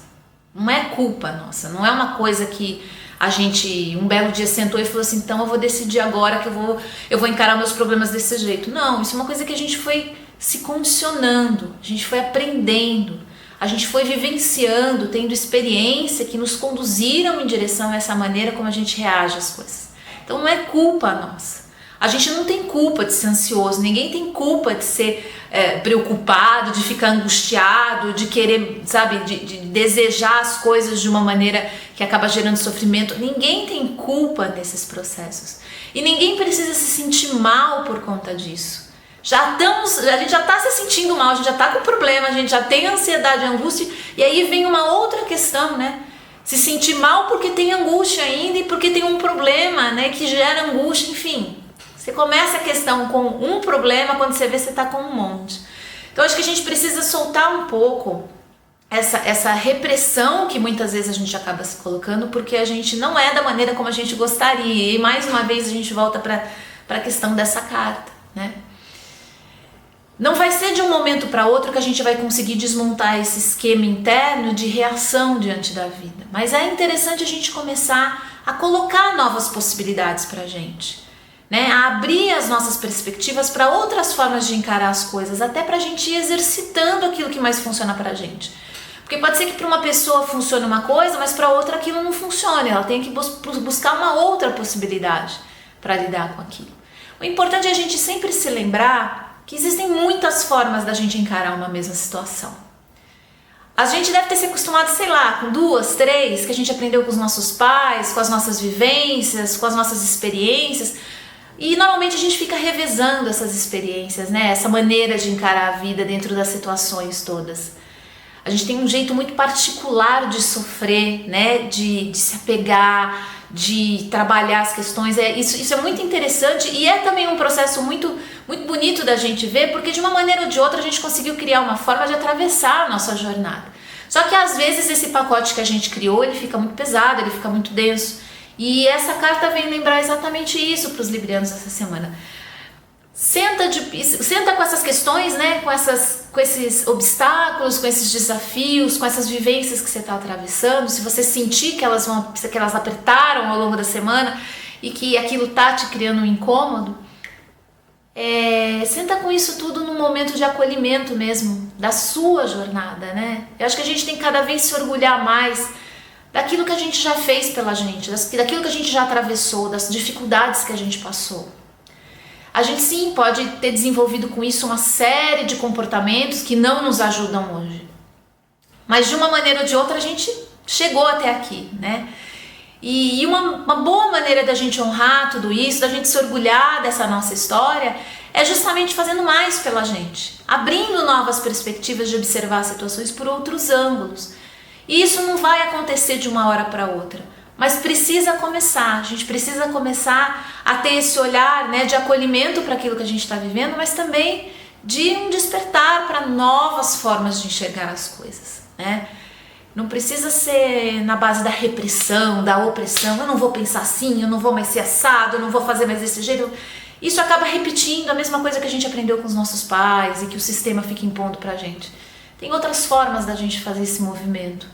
Não é culpa nossa, não é uma coisa que a gente um belo dia sentou e falou assim, então eu vou decidir agora que eu vou encarar meus problemas desse jeito. Não, isso é uma coisa que a gente foi se condicionando, a gente foi aprendendo, a gente foi vivenciando, tendo experiência que nos conduziram em direção a essa maneira como a gente reage às coisas. Então não é culpa nossa. A gente não tem culpa de ser ansioso, ninguém tem culpa de ser preocupado, de ficar angustiado, de querer, sabe, de desejar as coisas de uma maneira que acaba gerando sofrimento. Ninguém tem culpa desses processos. E ninguém precisa se sentir mal por conta disso. A gente já está se sentindo mal, a gente já está com problema, a gente já tem ansiedade, angústia, e aí vem uma outra questão, né? Se sentir mal porque tem angústia ainda e porque tem um problema, né, que gera angústia, enfim. Você começa a questão com um problema, quando você vê, você está com um monte. Então acho que a gente precisa soltar um pouco essa repressão que muitas vezes a gente acaba se colocando, porque a gente não é da maneira como a gente gostaria. E mais uma vez a gente volta para a questão dessa carta, né? Não vai ser de um momento para outro que a gente vai conseguir desmontar esse esquema interno de reação diante da vida. Mas é interessante a gente começar a colocar novas possibilidades para a gente, né? A abrir as nossas perspectivas para outras formas de encarar as coisas, até para a gente ir exercitando aquilo que mais funciona para a gente. Porque pode ser que para uma pessoa funcione uma coisa, mas para outra aquilo não funcione. Ela tem que buscar uma outra possibilidade para lidar com aquilo. O importante é a gente sempre se lembrar que existem muitas formas da gente encarar uma mesma situação. A gente deve ter se acostumado, sei lá, com 2, 3, que a gente aprendeu com os nossos pais, com as nossas vivências, com as nossas experiências. E normalmente a gente fica revezando essas experiências, né? Essa maneira de encarar a vida dentro das situações todas. A gente tem um jeito muito particular de sofrer, né? De se apegar, de trabalhar as questões. Isso é muito interessante e é também um processo muito, muito bonito da gente ver, porque de uma maneira ou de outra a gente conseguiu criar uma forma de atravessar a nossa jornada. Só que às vezes esse pacote que a gente criou, ele fica muito pesado, ele fica muito denso. E essa carta vem lembrar exatamente isso para os librianos essa semana. Senta com essas questões, né? Com esses obstáculos, com esses desafios, com essas vivências que você está atravessando. Se você sentir que elas apertaram ao longo da semana e que aquilo está te criando um incômodo, senta com isso tudo num momento de acolhimento mesmo, da sua jornada, né? Eu acho que a gente tem que cada vez se orgulhar mais daquilo que a gente já fez pela gente, daquilo que a gente já atravessou, das dificuldades que a gente passou. A gente sim pode ter desenvolvido com isso uma série de comportamentos que não nos ajudam hoje. Mas de uma maneira ou de outra a gente chegou até aqui, né? E uma boa maneira da gente honrar tudo isso, da gente se orgulhar dessa nossa história, é justamente fazendo mais pela gente, abrindo novas perspectivas de observar as situações por outros ângulos. E isso não vai acontecer de uma hora para outra, mas precisa começar. A gente precisa começar a ter esse olhar, né, de acolhimento para aquilo que a gente está vivendo, mas também de um despertar para novas formas de enxergar as coisas, né? Não precisa ser na base da repressão, da opressão. Eu não vou pensar assim, eu não vou mais ser assado, eu não vou fazer mais desse jeito. Isso acaba repetindo a mesma coisa que a gente aprendeu com os nossos pais e que o sistema fica impondo pra gente. Tem outras formas da gente fazer esse movimento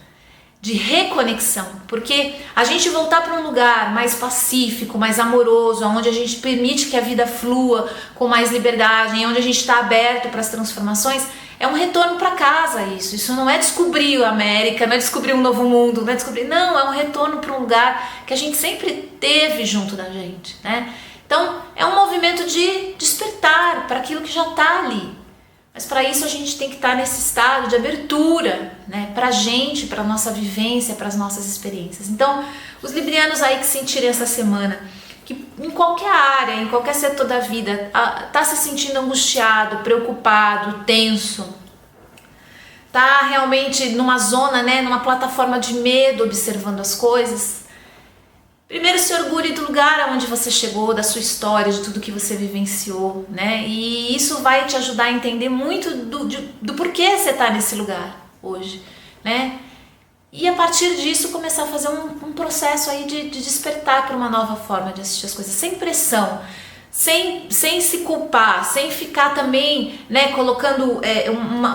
de reconexão, porque a gente voltar para um lugar mais pacífico, mais amoroso, onde a gente permite que a vida flua com mais liberdade, onde a gente está aberto para as transformações, é um retorno para casa isso não é descobrir a América, não é descobrir um novo mundo, não, é um retorno para um lugar que a gente sempre teve junto da gente, né? Então é um movimento de despertar para aquilo que já está ali. Mas para isso a gente tem que estar nesse estado de abertura, né, para a gente, para a nossa vivência, para as nossas experiências. Então, os librianos aí que sentirem essa semana que em qualquer área, em qualquer setor da vida, tá se sentindo angustiado, preocupado, tenso, tá realmente numa zona, né, numa plataforma de medo, observando as coisas, primeiro se orgulhe do lugar aonde você chegou, da sua história, de tudo que você vivenciou, né? E isso vai te ajudar a entender muito do porquê você tá nesse lugar hoje, né? E a partir disso começar a fazer um processo aí de despertar para uma nova forma de assistir as coisas, sem pressão, sem se culpar, sem ficar também, né, colocando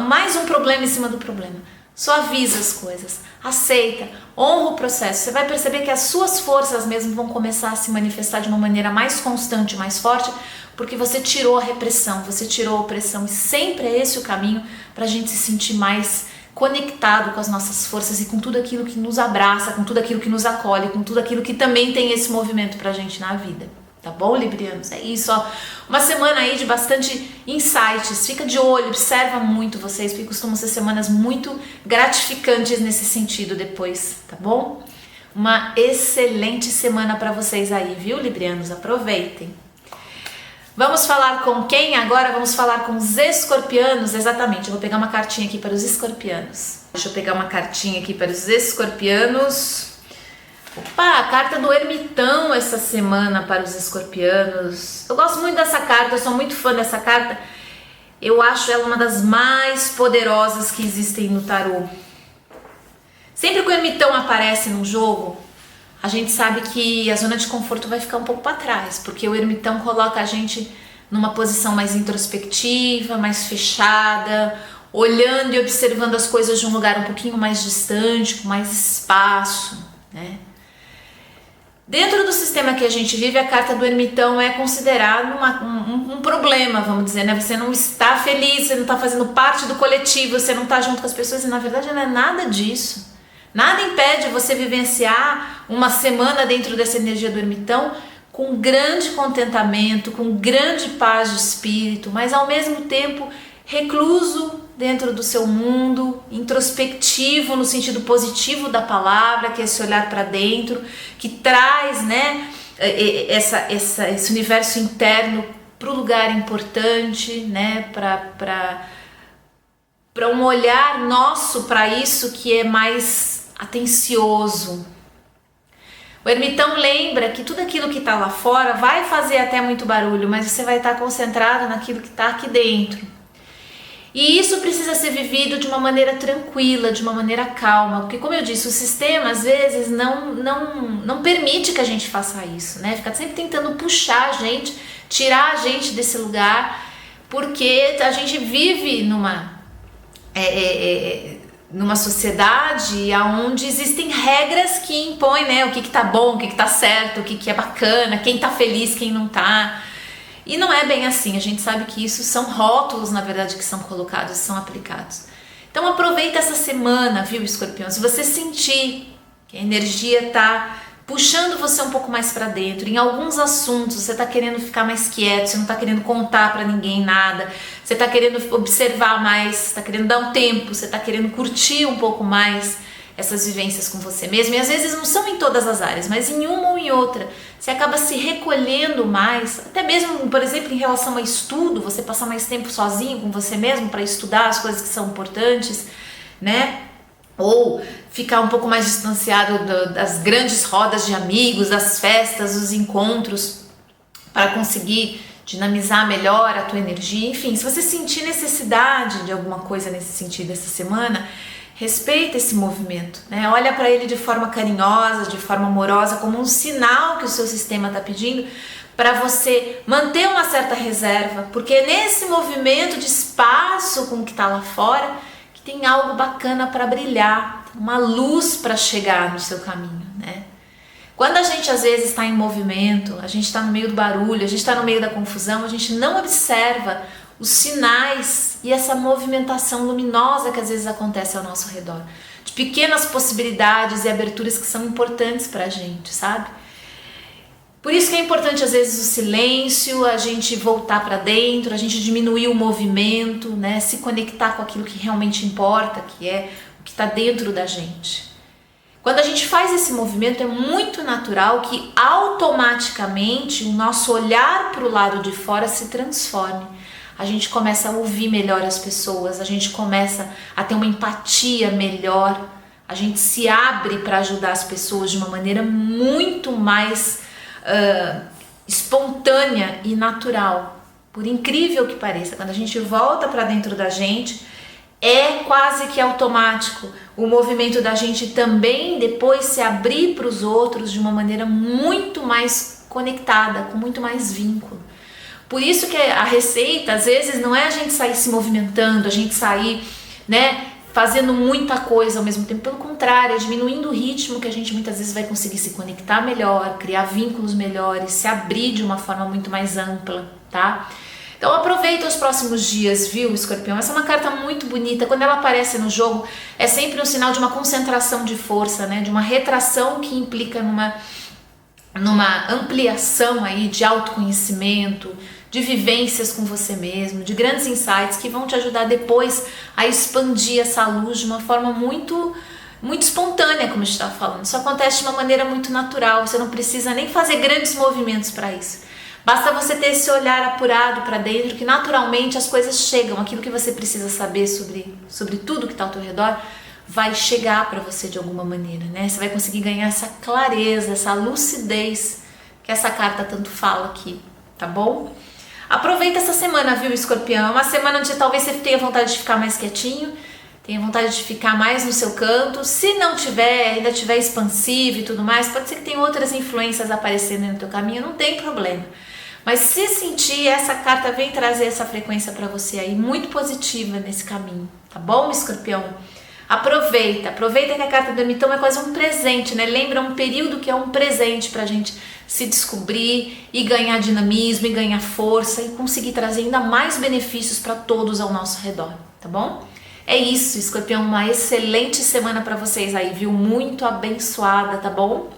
mais um problema em cima do problema. Suaviza as coisas, aceita, honra o processo. Você vai perceber que as suas forças mesmo vão começar a se manifestar de uma maneira mais constante, mais forte, porque você tirou a repressão, você tirou a opressão, e sempre é esse o caminho para a gente se sentir mais conectado com as nossas forças e com tudo aquilo que nos abraça, com tudo aquilo que nos acolhe, com tudo aquilo que também tem esse movimento pra gente na vida. Tá bom, librianos? É isso, ó. Uma semana aí de bastante insights. Fica de olho, observa muito vocês, porque costumam ser semanas muito gratificantes nesse sentido depois, tá bom? Uma excelente semana para vocês aí, viu, librianos? Aproveitem. Vamos falar com quem agora? Vamos falar com os escorpianos, exatamente. Eu vou pegar uma cartinha aqui para os escorpianos. Deixa eu pegar uma cartinha aqui para os escorpianos. Opa, a carta do ermitão essa semana para os escorpianos. Eu gosto muito dessa carta, eu sou muito fã dessa carta. Eu acho ela uma das mais poderosas que existem no tarô. Sempre que o ermitão aparece num jogo, a gente sabe que a zona de conforto vai ficar um pouco para trás, porque o ermitão coloca a gente numa posição mais introspectiva, mais fechada, olhando e observando as coisas de um lugar um pouquinho mais distante, com mais espaço, né? Dentro do sistema que a gente vive, a carta do ermitão é considerado um problema, vamos dizer, né? Você não está feliz, você não está fazendo parte do coletivo, você não está junto com as pessoas, e na verdade não é nada disso. Nada impede você vivenciar uma semana dentro dessa energia do ermitão com grande contentamento, com grande paz de espírito, mas ao mesmo tempo recluso dentro do seu mundo, introspectivo no sentido positivo da palavra, que é esse olhar para dentro, que traz, né, esse universo interno para o lugar importante, né, para um olhar nosso para isso que é mais atencioso. O ermitão lembra que tudo aquilo que está lá fora vai fazer até muito barulho, mas você vai estar concentrado naquilo que está aqui dentro. E isso precisa ser vivido de uma maneira tranquila, de uma maneira calma, porque, como eu disse, o sistema às vezes não permite que a gente faça isso, né? Fica sempre tentando puxar a gente, tirar a gente desse lugar, porque a gente vive numa sociedade onde existem regras que impõem, né, o que tá bom, o que tá certo, o que é bacana, quem tá feliz, quem não tá. E não é bem assim, a gente sabe que isso são rótulos, na verdade, que são colocados, são aplicados. Então aproveita essa semana, viu, escorpião? Se você sentir que a energia tá puxando você um pouco mais para dentro, em alguns assuntos você tá querendo ficar mais quieto, você não tá querendo contar para ninguém nada, você tá querendo observar mais, você tá querendo dar um tempo, você tá querendo curtir um pouco mais essas vivências com você mesmo, e às vezes não são em todas as áreas, mas em uma ou em outra, você acaba se recolhendo mais, até mesmo, por exemplo, em relação a estudo, você passar mais tempo sozinho com você mesmo para estudar as coisas que são importantes, né? Ou ficar um pouco mais distanciado das grandes rodas de amigos, das festas, dos encontros, para conseguir dinamizar melhor a tua energia. Enfim, se você sentir necessidade de alguma coisa nesse sentido essa semana, respeita esse movimento, né? Olha para ele de forma carinhosa, de forma amorosa, como um sinal que o seu sistema está pedindo para você manter uma certa reserva, porque é nesse movimento de espaço com o que está lá fora que tem algo bacana para brilhar, uma luz para chegar no seu caminho, né? Quando a gente às vezes está em movimento, a gente está no meio do barulho, a gente está no meio da confusão, a gente não observa os sinais e essa movimentação luminosa que às vezes acontece ao nosso redor, de pequenas possibilidades e aberturas que são importantes para a gente, sabe? Por isso que é importante às vezes o silêncio, a gente voltar para dentro, a gente diminuir o movimento, né? Se conectar com aquilo que realmente importa, que é o que está dentro da gente. Quando a gente faz esse movimento, é muito natural que automaticamente o nosso olhar para o lado de fora se transforme. A gente começa a ouvir melhor as pessoas, a gente começa a ter uma empatia melhor, a gente se abre para ajudar as pessoas de uma maneira muito mais espontânea e natural. Por incrível que pareça, quando a gente volta para dentro da gente, é quase que automático o movimento da gente também depois se abrir para os outros de uma maneira muito mais conectada, com muito mais vínculo. Por isso que a receita, às vezes, não é a gente sair se movimentando, a gente sair, né, fazendo muita coisa ao mesmo tempo. Pelo contrário, é diminuindo o ritmo que a gente muitas vezes vai conseguir se conectar melhor, criar vínculos melhores, se abrir de uma forma muito mais ampla, tá? Então aproveita os próximos dias, viu, Escorpião? Essa é uma carta muito bonita. Quando ela aparece no jogo, é sempre um sinal de uma concentração de força, né? De uma retração que implica numa ampliação aí de autoconhecimento, de vivências com você mesmo, de grandes insights que vão te ajudar depois a expandir essa luz de uma forma muito espontânea, como a gente está falando. Isso acontece de uma maneira muito natural, você não precisa nem fazer grandes movimentos para isso. Basta você ter esse olhar apurado para dentro, que naturalmente as coisas chegam, aquilo que você precisa saber sobre tudo que está ao teu redor vai chegar para você de alguma maneira, né? Você vai conseguir ganhar essa clareza, essa lucidez que essa carta tanto fala aqui, tá bom? Aproveita essa semana, viu, Escorpião? É uma semana onde talvez você tenha vontade de ficar mais quietinho, tenha vontade de ficar mais no seu canto. Se não tiver, ainda tiver expansivo e tudo mais, pode ser que tenha outras influências aparecendo no teu caminho, não tem problema. Mas se sentir, essa carta vem trazer essa frequência para você aí, muito positiva nesse caminho, tá bom, Escorpião? Aproveita que a carta do ermitão é quase um presente, né? Lembra um período que é um presente pra gente se descobrir e ganhar dinamismo e ganhar força e conseguir trazer ainda mais benefícios para todos ao nosso redor, tá bom? É isso, Escorpião, uma excelente semana para vocês aí, viu? Muito abençoada, tá bom?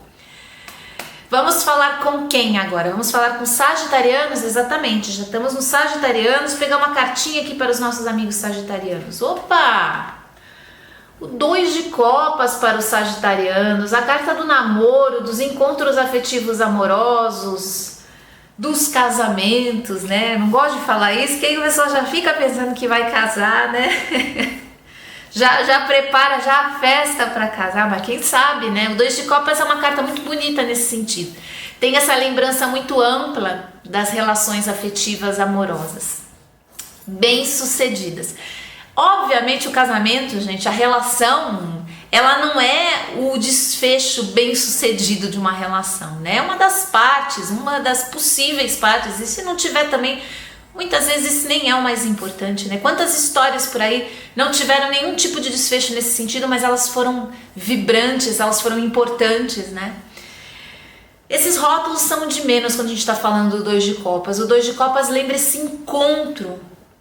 Vamos falar com quem agora? Vamos falar com sagitarianos? Exatamente, já estamos nos sagitarianos. Vou pegar uma cartinha aqui para os nossos amigos sagitarianos. Opa! O 2 de copas para os sagitarianos, a carta do namoro, dos encontros afetivos amorosos, dos casamentos, né? Não gosto de falar isso, que aí o pessoal já fica pensando que vai casar, né? Já prepara já a festa para casar, mas quem sabe, né? O 2 de copas é uma carta muito bonita nesse sentido. Tem essa lembrança muito ampla das relações afetivas amorosas, bem-sucedidas. Obviamente o casamento, gente, a relação, ela não é o desfecho bem-sucedido de uma relação, né? É uma das partes, uma das possíveis partes, e se não tiver também, muitas vezes isso nem é o mais importante, né? Quantas histórias por aí não tiveram nenhum tipo de desfecho nesse sentido, mas elas foram vibrantes, elas foram importantes, né? Esses rótulos são de menos quando a gente está falando do 2 de copas. O 2 de copas lembra esse encontro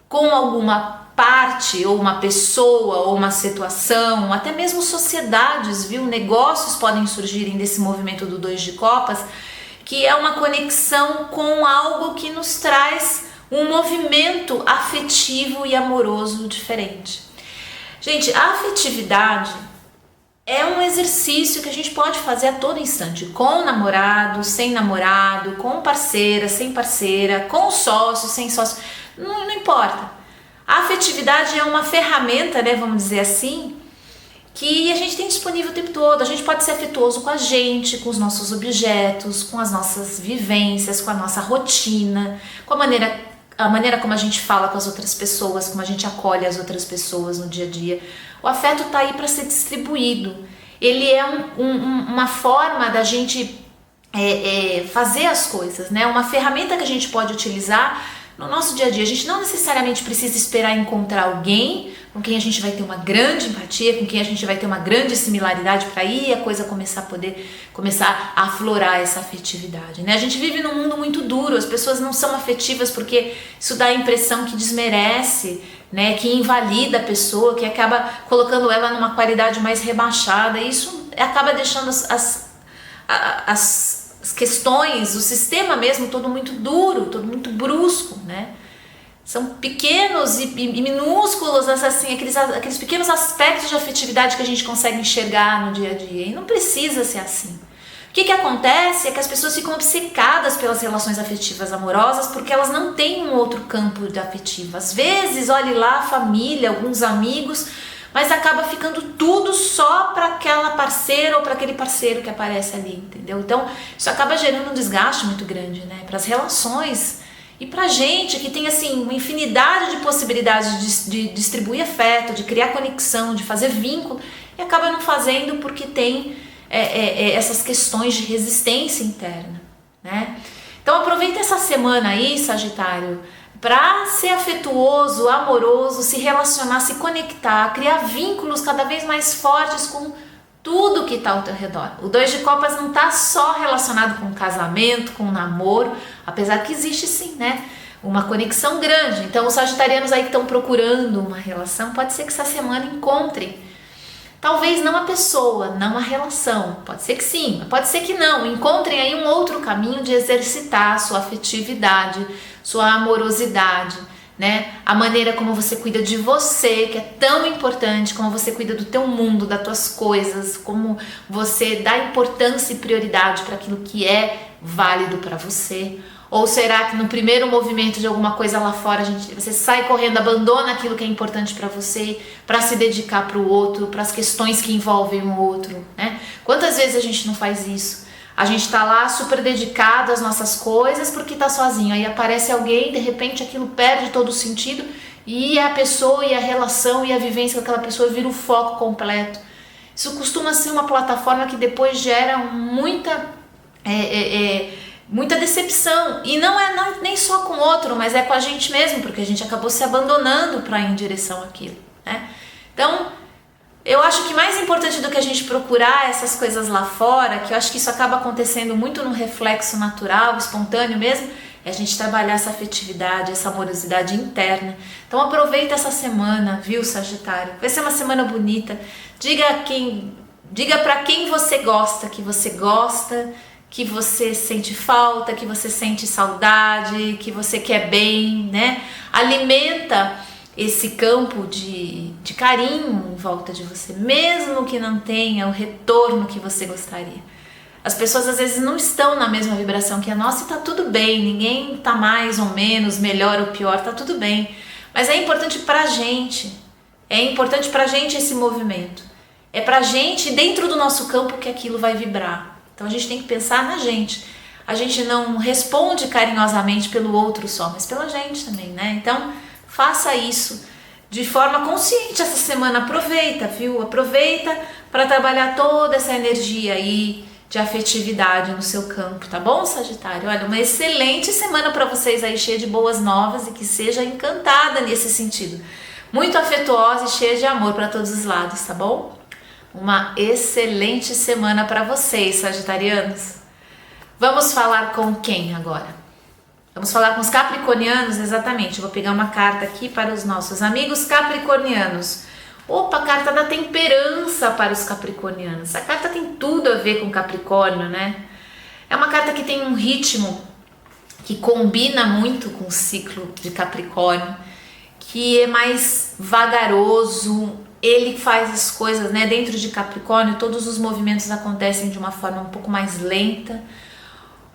com alguma parte, ou uma pessoa, ou uma situação, até mesmo sociedades, viu? Negócios podem surgirem desse movimento do 2 de copas, que é uma conexão com algo que nos traz um movimento afetivo e amoroso diferente. Gente, a afetividade é um exercício que a gente pode fazer a todo instante, com namorado, sem namorado, com parceira, sem parceira, com sócio, sem sócio, não importa. A afetividade é uma ferramenta, né, vamos dizer assim, que a gente tem disponível o tempo todo. A gente pode ser afetuoso com a gente, com os nossos objetos, com as nossas vivências, com a nossa rotina, com a maneira como a gente fala com as outras pessoas, como a gente acolhe as outras pessoas no dia a dia. O afeto está aí para ser distribuído. Ele é uma forma da gente fazer as coisas, né? Uma ferramenta que a gente pode utilizar no nosso dia a dia. A gente não necessariamente precisa esperar encontrar alguém com quem a gente vai ter uma grande empatia, com quem a gente vai ter uma grande similaridade para aí a coisa começar a aflorar essa afetividade, né? A gente vive num mundo muito duro, as pessoas não são afetivas porque isso dá a impressão que desmerece, né? Que invalida a pessoa, que acaba colocando ela numa qualidade mais rebaixada, e isso acaba deixando as questões, o sistema mesmo todo muito duro, todo muito brusco, né? São pequenos e minúsculos, assim, aqueles pequenos aspectos de afetividade que a gente consegue enxergar no dia a dia. E não precisa ser assim. O que acontece é que as pessoas ficam obcecadas pelas relações afetivas amorosas porque elas não têm um outro campo de afetivo. Às vezes, olhe lá, a família, alguns amigos, mas acaba ficando tudo só para aquela parceira ou para aquele parceiro que aparece ali, entendeu? Então, isso acaba gerando um desgaste muito grande, né, para as relações e para a gente que tem, assim, uma infinidade de possibilidades de distribuir afeto, de criar conexão, de fazer vínculo, e acaba não fazendo porque tem essas questões de resistência interna, né? Então aproveita essa semana aí, Sagitário, para ser afetuoso, amoroso, se relacionar, se conectar, criar vínculos cada vez mais fortes com tudo que está ao teu redor. O 2 de copas não está só relacionado com casamento, com namoro, apesar que existe sim, né? Uma conexão grande. Então os sagitarianos aí que estão procurando uma relação, pode ser que essa semana encontrem. Talvez não a pessoa, não a relação, pode ser que sim, mas pode ser que não. Encontrem aí um outro caminho de exercitar sua afetividade, sua amorosidade, né? A maneira como você cuida de você, que é tão importante, como você cuida do teu mundo, das tuas coisas, como você dá importância e prioridade para aquilo que é válido para você. Ou será que no primeiro movimento de alguma coisa lá fora, você sai correndo, abandona aquilo que é importante para você, para se dedicar para o outro, para as questões que envolvem o outro, né? Quantas vezes a gente não faz isso? A gente tá lá super dedicado às nossas coisas porque tá sozinho. Aí aparece alguém, de repente aquilo perde todo o sentido e a pessoa e a relação e a vivência com aquela pessoa vira o foco completo. Isso costuma ser uma plataforma que depois gera muita decepção, e não é nem só com o outro, mas é com a gente mesmo, porque a gente acabou se abandonando para ir em direção àquilo, né? Então, eu acho que mais importante do que a gente procurar essas coisas lá fora, que eu acho que isso acaba acontecendo muito no reflexo natural, espontâneo mesmo, é a gente trabalhar essa afetividade, essa amorosidade interna. Então aproveita essa semana, viu, Sagitário? Vai ser uma semana bonita. Diga para quem você gosta, que você sente falta, que você sente saudade, que você quer bem, né? Alimenta esse campo de carinho em volta de você, mesmo que não tenha o retorno que você gostaria. As pessoas às vezes não estão na mesma vibração que a nossa e tá tudo bem, ninguém tá mais ou menos, melhor ou pior, tá tudo bem. Mas é importante pra gente esse movimento. É pra gente, dentro do nosso campo, que aquilo vai vibrar. Então a gente tem que pensar na gente. A gente não responde carinhosamente pelo outro só, mas pela gente também, né? Então faça isso de forma consciente essa semana. Aproveita, viu? Aproveita para trabalhar toda essa energia aí de afetividade no seu campo, tá bom, Sagitário? Olha, uma excelente semana para vocês aí, cheia de boas novas, e que seja encantada nesse sentido. Muito afetuosa e cheia de amor para todos os lados, tá bom? Uma excelente semana para vocês, sagitarianos. Vamos falar com quem agora? Vamos falar com os capricornianos, exatamente. Eu vou pegar uma carta aqui para os nossos amigos capricornianos. Opa, carta da temperança para os capricornianos. Essa carta tem tudo a ver com Capricórnio, né? É uma carta que tem um ritmo que combina muito com o ciclo de Capricórnio, que é mais vagaroso. Ele faz as coisas, né? Dentro de Capricórnio, todos os movimentos acontecem de uma forma um pouco mais lenta,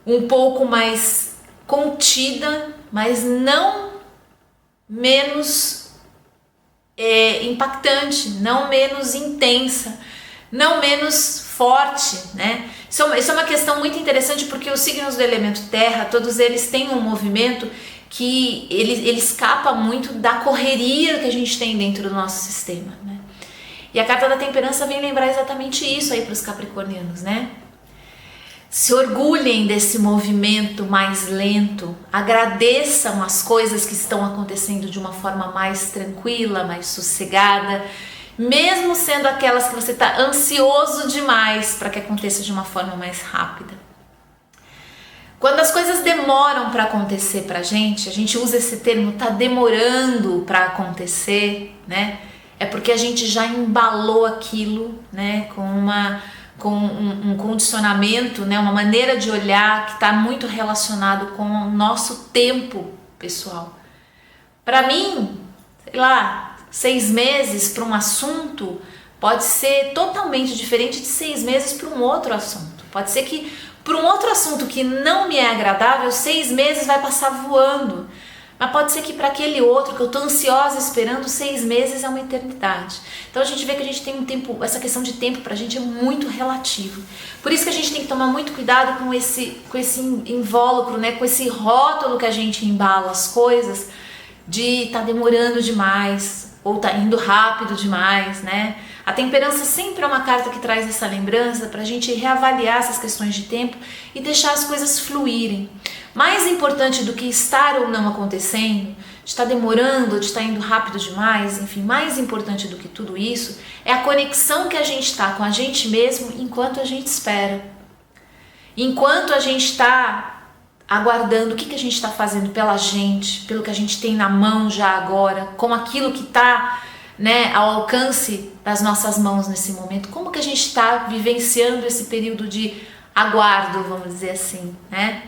um pouco mais contida, mas não menos impactante, não menos intensa, não menos forte, né? Isso é uma questão muito interessante, porque os signos do elemento terra, todos eles têm um movimento que ele escapa muito da correria que a gente tem dentro do nosso sistema, né? E a carta da temperança vem lembrar exatamente isso aí para os capricornianos, né? Se orgulhem desse movimento mais lento, agradeçam as coisas que estão acontecendo de uma forma mais tranquila, mais sossegada, mesmo sendo aquelas que você está ansioso demais para que aconteça de uma forma mais rápida. Quando as coisas demoram para acontecer para a gente usa esse termo, tá demorando para acontecer, né? É porque a gente já embalou aquilo, né, com um condicionamento, né, uma maneira de olhar que está muito relacionado com o nosso tempo pessoal. Para mim, sei lá, 6 meses para um assunto pode ser totalmente diferente de 6 meses para um outro assunto. Pode ser que para um outro assunto que não me é agradável, 6 meses vai passar voando. Mas pode ser que para aquele outro que eu estou ansiosa esperando, 6 meses é uma eternidade. Então a gente vê que a gente tem um tempo, essa questão de tempo para a gente é muito relativo. Por isso que a gente tem que tomar muito cuidado com esse invólucro, né? Com esse rótulo que a gente embala as coisas, de tá demorando demais ou tá indo rápido demais, né? A temperança sempre é uma carta que traz essa lembrança para a gente reavaliar essas questões de tempo e deixar as coisas fluírem. Mais importante do que estar ou não acontecendo, de estar demorando, de estar indo rápido demais, enfim, mais importante do que tudo isso é a conexão que a gente está com a gente mesmo enquanto a gente espera. Enquanto a gente está aguardando o que a gente está fazendo pela gente, pelo que a gente tem na mão já agora, com aquilo que está, né, ao alcance das nossas mãos nesse momento, como que a gente está vivenciando esse período de aguardo, vamos dizer assim, né?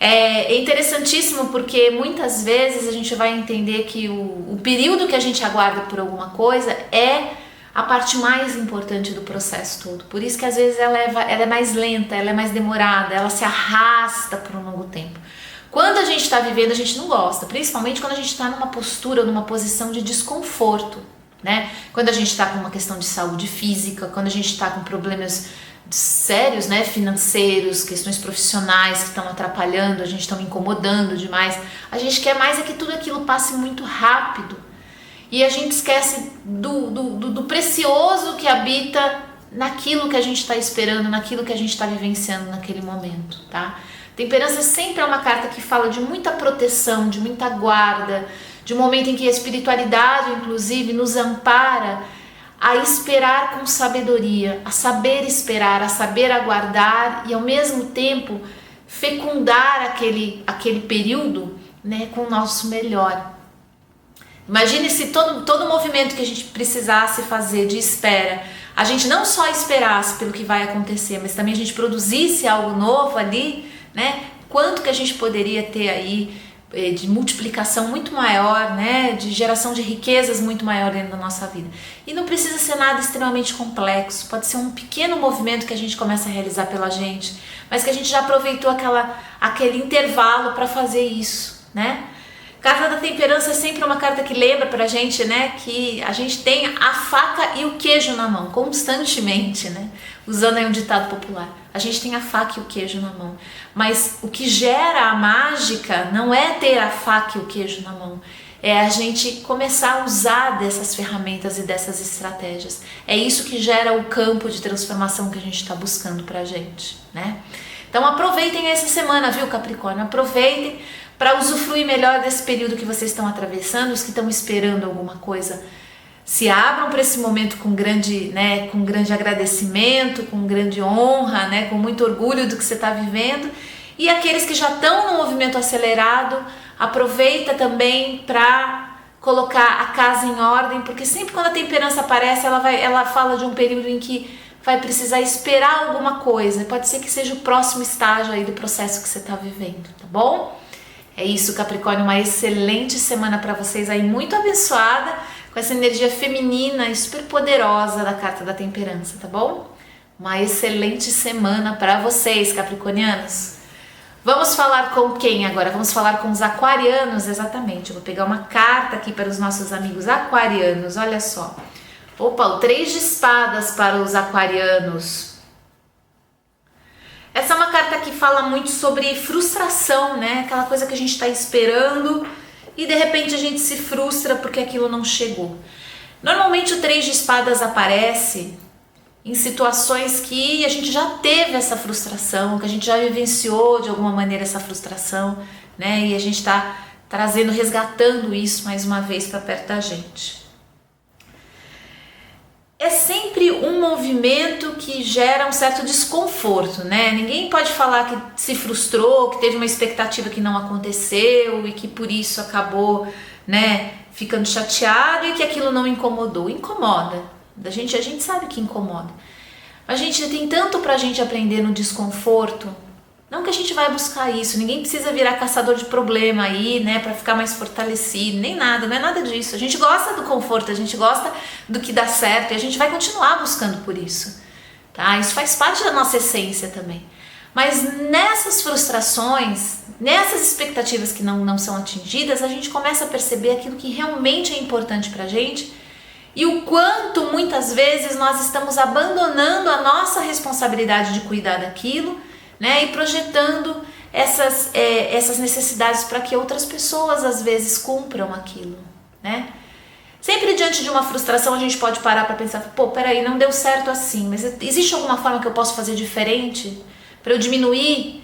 É interessantíssimo porque muitas vezes a gente vai entender que o período que a gente aguarda por alguma coisa é a parte mais importante do processo todo. Por isso que às vezes ela é mais lenta, ela é mais demorada, ela se arrasta por um longo tempo. Quando a gente está vivendo, a gente não gosta, principalmente quando a gente está numa postura, numa posição de desconforto, né? Quando a gente está com uma questão de saúde física, quando a gente está com problemas sérios, né, financeiros, questões profissionais que estão atrapalhando, a gente estão incomodando demais, a gente quer mais é que tudo aquilo passe muito rápido e a gente esquece do precioso que habita naquilo que a gente está esperando, naquilo que a gente está vivenciando naquele momento, tá? Temperança sempre é uma carta que fala de muita proteção, de muita guarda, de um momento em que a espiritualidade, inclusive, nos ampara a esperar com sabedoria, a saber esperar, a saber aguardar e ao mesmo tempo fecundar aquele período, né, com o nosso melhor. Imagine se todo movimento que a gente precisasse fazer de espera, a gente não só esperasse pelo que vai acontecer, mas também a gente produzisse algo novo ali, né? Quanto que a gente poderia ter aí de multiplicação muito maior, né, de geração de riquezas muito maior dentro da nossa vida. E não precisa ser nada extremamente complexo, pode ser um pequeno movimento que a gente começa a realizar pela gente, mas que a gente já aproveitou aquele intervalo para fazer isso, né? Carta da temperança é sempre uma carta que lembra pra gente, né, que a gente tem a faca e o queijo na mão, constantemente, né? Usando aí um ditado popular. A gente tem a faca e o queijo na mão. Mas o que gera a mágica não é ter a faca e o queijo na mão. É a gente começar a usar dessas ferramentas e dessas estratégias. É isso que gera o campo de transformação que a gente está buscando pra gente, né? Então aproveitem essa semana, viu, Capricórnio? Aproveitem para usufruir melhor desse período que vocês estão atravessando, os que estão esperando alguma coisa. Se abram para esse momento com grande, né, com grande agradecimento, com grande honra, né, com muito orgulho do que você está vivendo. E aqueles que já estão no movimento acelerado, aproveita também para colocar a casa em ordem, porque sempre quando a temperança aparece, ela fala de um período em que vai precisar esperar alguma coisa. Pode ser que seja o próximo estágio aí do processo que você está vivendo, tá bom? É isso, Capricórnio, uma excelente semana para vocês aí, muito abençoada, com essa energia feminina e super poderosa da carta da temperança, tá bom? Uma excelente semana para vocês, capricornianos. Vamos falar com quem agora? Vamos falar com os aquarianos, exatamente. Eu vou pegar uma carta aqui para os nossos amigos aquarianos, olha só. Opa, o 3 de espadas para os aquarianos. Essa é uma carta que fala muito sobre frustração, né? Aquela coisa que a gente está esperando e de repente a gente se frustra porque aquilo não chegou. Normalmente o 3 de espadas aparece em situações que a gente já teve essa frustração, que a gente já vivenciou de alguma maneira essa frustração, né? E a gente está trazendo, resgatando isso mais uma vez para perto da gente. É sempre um movimento que gera um certo desconforto, né? Ninguém pode falar que se frustrou, que teve uma expectativa que não aconteceu e que por isso acabou, né, ficando chateado e que aquilo não incomodou. Incomoda. A gente sabe que incomoda. Mas, gente, tem tanto pra gente aprender no desconforto. Não que a gente vai buscar isso, ninguém precisa virar caçador de problema aí, né, para ficar mais fortalecido, nem nada, não é nada disso. A gente gosta do conforto, a gente gosta do que dá certo e a gente vai continuar buscando por isso, tá? Isso faz parte da nossa essência também. Mas nessas frustrações, nessas expectativas que não são atingidas, a gente começa a perceber aquilo que realmente é importante pra gente e o quanto muitas vezes nós estamos abandonando a nossa responsabilidade de cuidar daquilo, né, e projetando essas necessidades para que outras pessoas às vezes cumpram aquilo, né? Sempre diante de uma frustração a gente pode parar para pensar, pô, peraí, não deu certo assim, mas existe alguma forma que eu posso fazer diferente para eu diminuir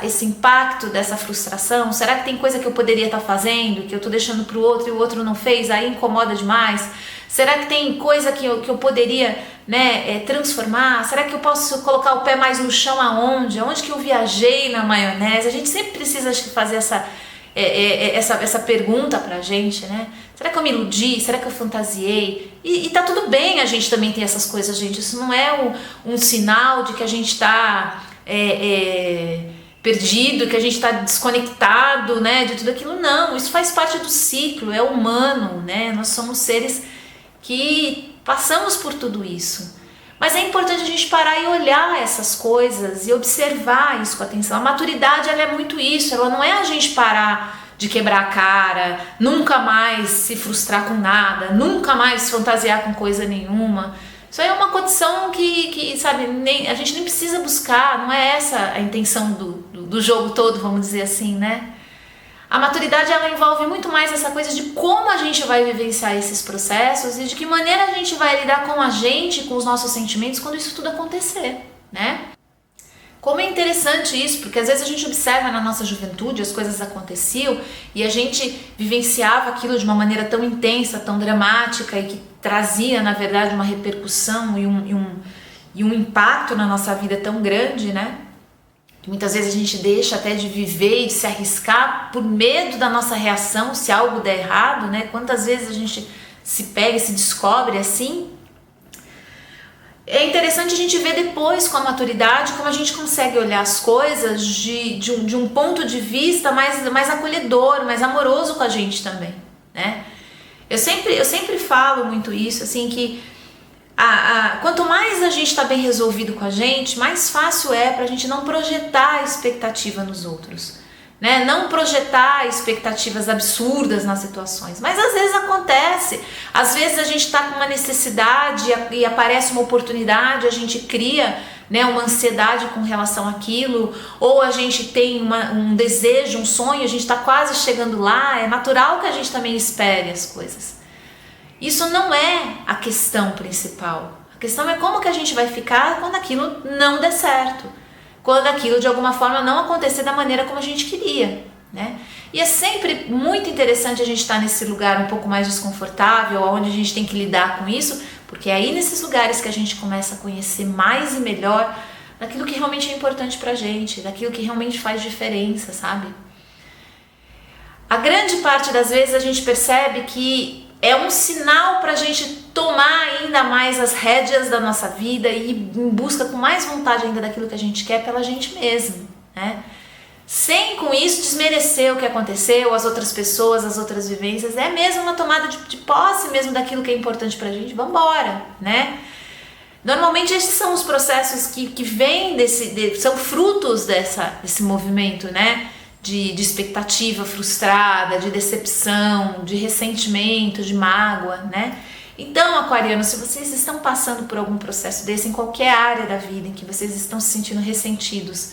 esse impacto dessa frustração? Será que tem coisa que eu poderia estar fazendo, que eu estou deixando para o outro e o outro não fez, aí incomoda demais? Será que tem coisa que eu poderia, né, transformar? Será que eu posso colocar o pé mais no chão aonde? Aonde que eu viajei na maionese? A gente sempre precisa fazer essa pergunta pra gente, né? Será que eu me iludi? Será que eu fantasiei? E tá tudo bem a gente também ter essas coisas, gente. Isso não é um sinal de que a gente tá perdido, que a gente está desconectado, né, de tudo aquilo. Não, isso faz parte do ciclo, é humano, né? Nós somos seres que passamos por tudo isso. Mas é importante a gente parar e olhar essas coisas e observar isso com atenção. A maturidade, ela é muito isso, ela não é a gente parar de quebrar a cara, nunca mais se frustrar com nada, nunca mais se fantasiar com coisa nenhuma. Isso aí é uma condição que sabe, a gente nem precisa buscar, não é essa a intenção do jogo todo, vamos dizer assim, né? A maturidade, ela envolve muito mais essa coisa de como a gente vai vivenciar esses processos e de que maneira a gente vai lidar com a gente, com os nossos sentimentos quando isso tudo acontecer, né? Como é interessante isso, porque às vezes a gente observa na nossa juventude, as coisas aconteciam e a gente vivenciava aquilo de uma maneira tão intensa, tão dramática e que trazia, na verdade, uma repercussão e um impacto na nossa vida tão grande, né? Que muitas vezes a gente deixa até de viver e de se arriscar por medo da nossa reação se algo der errado, né? Quantas vezes a gente se pega e se descobre assim. É interessante a gente ver depois, com a maturidade, como a gente consegue olhar as coisas de um ponto de vista mais acolhedor, mais amoroso com a gente também, né? Eu sempre falo muito isso, assim, que quanto mais a gente está bem resolvido com a gente, mais fácil é para a gente não projetar expectativa nos outros, né? Não projetar expectativas absurdas nas situações, mas às vezes acontece, às vezes a gente está com uma necessidade e aparece uma oportunidade, a gente cria, né, uma ansiedade com relação àquilo, ou a gente tem um desejo, um sonho, a gente está quase chegando lá, é natural que a gente também espere as coisas. Isso não é a questão principal. A questão é como que a gente vai ficar quando aquilo não der certo, quando aquilo de alguma forma não acontecer da maneira como a gente queria, né? E é sempre muito interessante a gente estar nesse lugar um pouco mais desconfortável, onde a gente tem que lidar com isso, porque é aí nesses lugares que a gente começa a conhecer mais e melhor daquilo que realmente é importante pra gente, daquilo que realmente faz diferença, sabe? A grande parte das vezes a gente percebe que é um sinal para a gente tomar ainda mais as rédeas da nossa vida e ir em busca com mais vontade ainda daquilo que a gente quer pela gente mesmo, né? Sem com isso desmerecer o que aconteceu, as outras pessoas, as outras vivências. É mesmo uma tomada de posse mesmo daquilo que é importante pra gente. Vambora, né? Normalmente esses são os processos que vêm são frutos desse movimento, né? De expectativa frustrada, de decepção, de ressentimento, de mágoa, né? Então, aquarianos, se vocês estão passando por algum processo desse em qualquer área da vida em que vocês estão se sentindo ressentidos,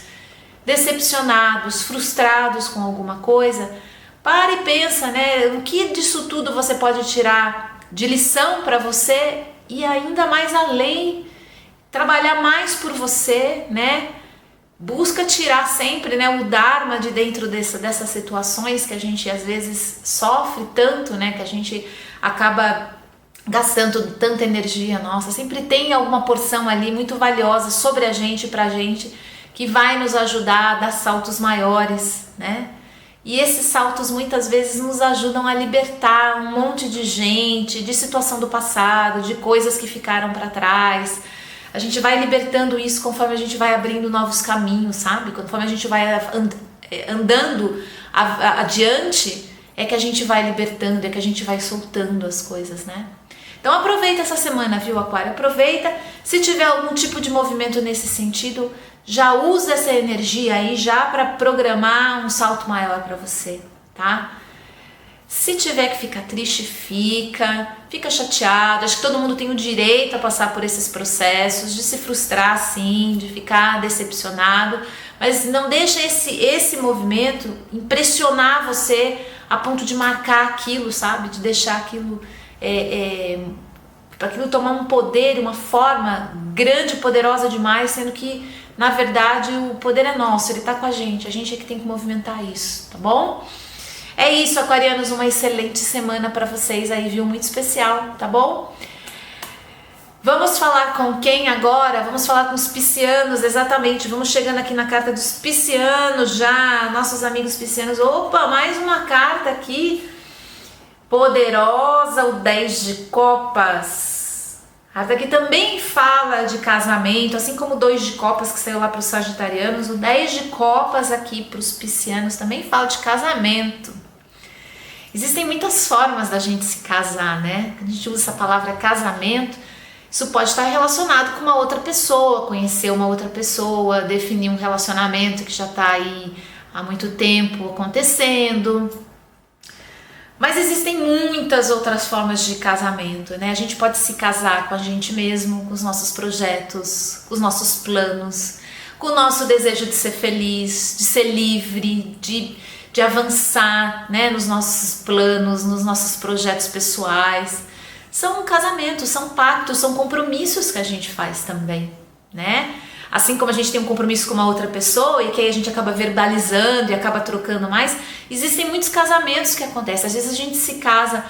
decepcionados, frustrados com alguma coisa, para e pensa, né? O que disso tudo você pode tirar de lição para você e ainda mais além, trabalhar mais por você, né? Busca tirar sempre, né, o Dharma de dentro dessas situações que a gente às vezes sofre tanto, né, que a gente acaba gastando tanta energia nossa. Sempre tem alguma porção ali muito valiosa sobre a gente, pra gente, que vai nos ajudar a dar saltos maiores, né? E esses saltos muitas vezes nos ajudam a libertar um monte de gente, de situação do passado, de coisas que ficaram para trás. a gente vai libertando isso conforme a gente vai abrindo novos caminhos, sabe? Conforme a gente vai andando adiante, é que a gente vai libertando, é que a gente vai soltando as coisas, né? Então aproveita essa semana, viu, Aquário? Aproveita. Se tiver algum tipo de movimento nesse sentido, já usa essa energia aí já para programar um salto maior para você, tá? Se tiver que ficar triste, fica chateado. Acho que todo mundo tem o direito a passar por esses processos, de se frustrar sim, de ficar decepcionado, mas não deixa esse movimento impressionar você a ponto de marcar aquilo, sabe? De deixar aquilo aquilo tomar um poder, uma forma grande, poderosa demais, sendo que na verdade o poder é nosso, ele tá com a gente é que tem que movimentar isso, tá bom? É isso, aquarianos, uma excelente semana para vocês aí, viu? Muito especial, tá bom? Vamos falar com quem agora? Vamos falar com os piscianos, exatamente. Vamos chegando aqui na carta dos piscianos já, nossos amigos piscianos. Opa, mais uma carta aqui, poderosa, o 10 de copas. A carta aqui também fala de casamento, assim como o 2 de copas que saiu lá para os sagitarianos, o 10 de copas aqui para os piscianos também fala de casamento. Existem muitas formas da gente se casar, né? Quando a gente usa essa palavra casamento, isso pode estar relacionado com uma outra pessoa, conhecer uma outra pessoa, definir um relacionamento que já está aí há muito tempo acontecendo. Mas existem muitas outras formas de casamento, né? A gente pode se casar com a gente mesmo, com os nossos projetos, com os nossos planos, com o nosso desejo de ser feliz, de ser livre, de avançar, né, nos nossos planos, nos nossos projetos pessoais. São casamentos, são pactos, são compromissos que a gente faz também, né? Assim como a gente tem um compromisso com uma outra pessoa e que aí a gente acaba verbalizando e acaba trocando mais, existem muitos casamentos que acontecem. Às vezes a gente se casa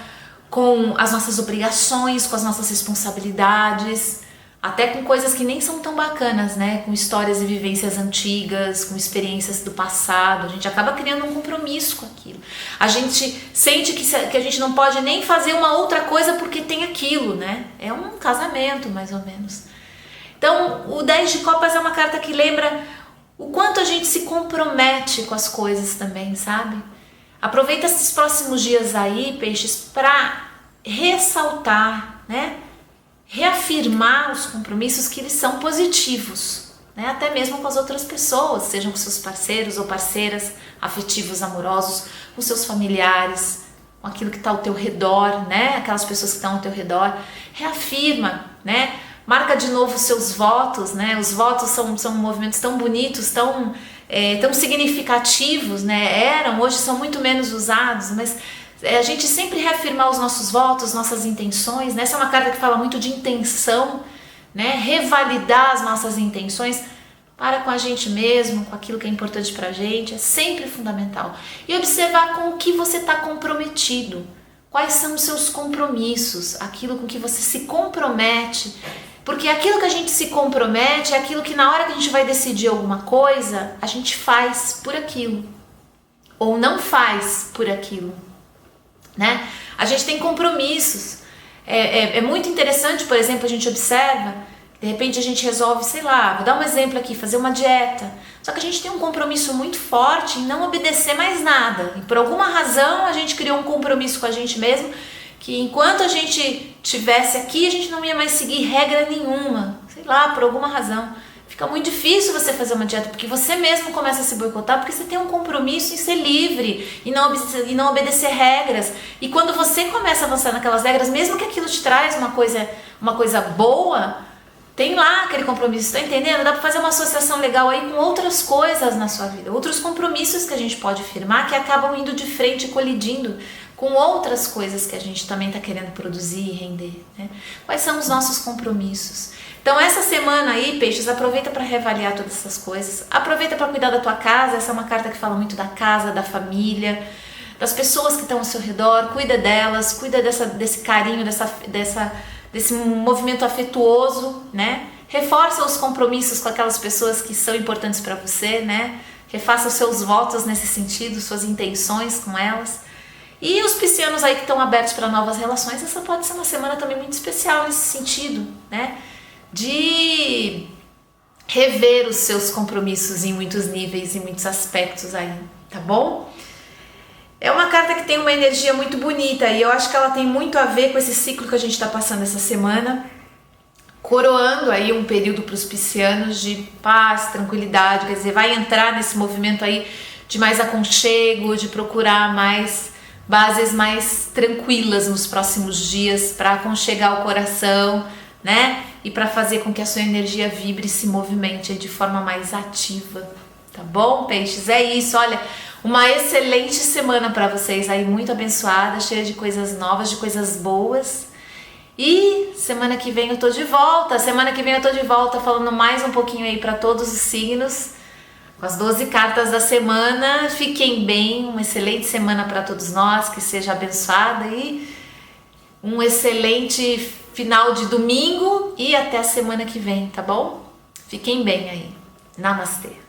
com as nossas obrigações, com as nossas responsabilidades, até com coisas que nem são tão bacanas, né? Com histórias e vivências antigas, com experiências do passado. A gente acaba criando um compromisso com aquilo. A gente sente que a gente não pode nem fazer uma outra coisa porque tem aquilo, né? É um casamento, mais ou menos. Então, o 10 de copas é uma carta que lembra o quanto a gente se compromete com as coisas também, sabe? Aproveita esses próximos dias aí, peixes, para ressaltar, né? Reafirmar os compromissos que eles são positivos, né? Até mesmo com as outras pessoas, sejam com seus parceiros ou parceiras afetivos, amorosos, com seus familiares, com aquilo que está ao teu redor, né? Aquelas pessoas que estão ao teu redor. Reafirma, né? Marca de novo os seus votos, né? Os votos são movimentos tão bonitos, tão significativos, né? Hoje são muito menos usados, mas a gente sempre reafirmar os nossos votos, nossas intenções, né? Essa é uma carta que fala muito de intenção, né? Revalidar as nossas intenções para com a gente mesmo, com aquilo que é importante pra gente, é sempre fundamental. E observar com o que você está comprometido, quais são os seus compromissos, aquilo com que você se compromete, porque aquilo que a gente se compromete é aquilo que na hora que a gente vai decidir alguma coisa, a gente faz por aquilo, ou não faz por aquilo. Né? A gente tem compromissos. É muito interessante, por exemplo, a gente observa, de repente a gente resolve, sei lá, vou dar um exemplo aqui, fazer uma dieta. Só que a gente tem um compromisso muito forte em não obedecer mais nada. E por alguma razão a gente criou um compromisso com a gente mesmo, que enquanto a gente estivesse aqui, a gente não ia mais seguir regra nenhuma. Sei lá, por alguma razão. Fica muito difícil você fazer uma dieta, porque você mesmo começa a se boicotar, porque você tem um compromisso em ser livre e não obedecer regras. E quando você começa a avançar naquelas regras, mesmo que aquilo te traz uma coisa boa, tem lá aquele compromisso, tá entendendo? Dá pra fazer uma associação legal aí com outras coisas na sua vida, outros compromissos que a gente pode firmar que acabam indo de frente, colidindo com outras coisas que a gente também tá querendo produzir e render, né? Quais são os nossos compromissos? Então essa semana aí, peixes, aproveita para reavaliar todas essas coisas, aproveita para cuidar da tua casa. Essa é uma carta que fala muito da casa, da família, das pessoas que estão ao seu redor, cuida delas, cuida desse carinho, desse movimento afetuoso, né? Reforça os compromissos com aquelas pessoas que são importantes para você, né? Refaça os seus votos nesse sentido, suas intenções com elas. E os piscianos aí que estão abertos para novas relações, essa pode ser uma semana também muito especial nesse sentido, né? de rever os seus compromissos em muitos níveis, em muitos aspectos aí, tá bom? É uma carta que tem uma energia muito bonita e eu acho que ela tem muito a ver com esse ciclo que a gente está passando essa semana, coroando aí um período para os piscianos de paz, tranquilidade, quer dizer, vai entrar nesse movimento aí de mais aconchego, de procurar mais bases mais tranquilas nos próximos dias para aconchegar o coração, né? E para fazer com que a sua energia vibre e se movimente de forma mais ativa, tá bom, peixes? É isso, olha, uma excelente semana para vocês aí, muito abençoada, cheia de coisas novas, de coisas boas. E semana que vem eu tô de volta, falando mais um pouquinho aí para todos os signos, com as 12 cartas da semana. Fiquem bem, uma excelente semana para todos nós, que seja abençoada e um excelente final de domingo e até a semana que vem, tá bom? Fiquem bem aí. Namastê.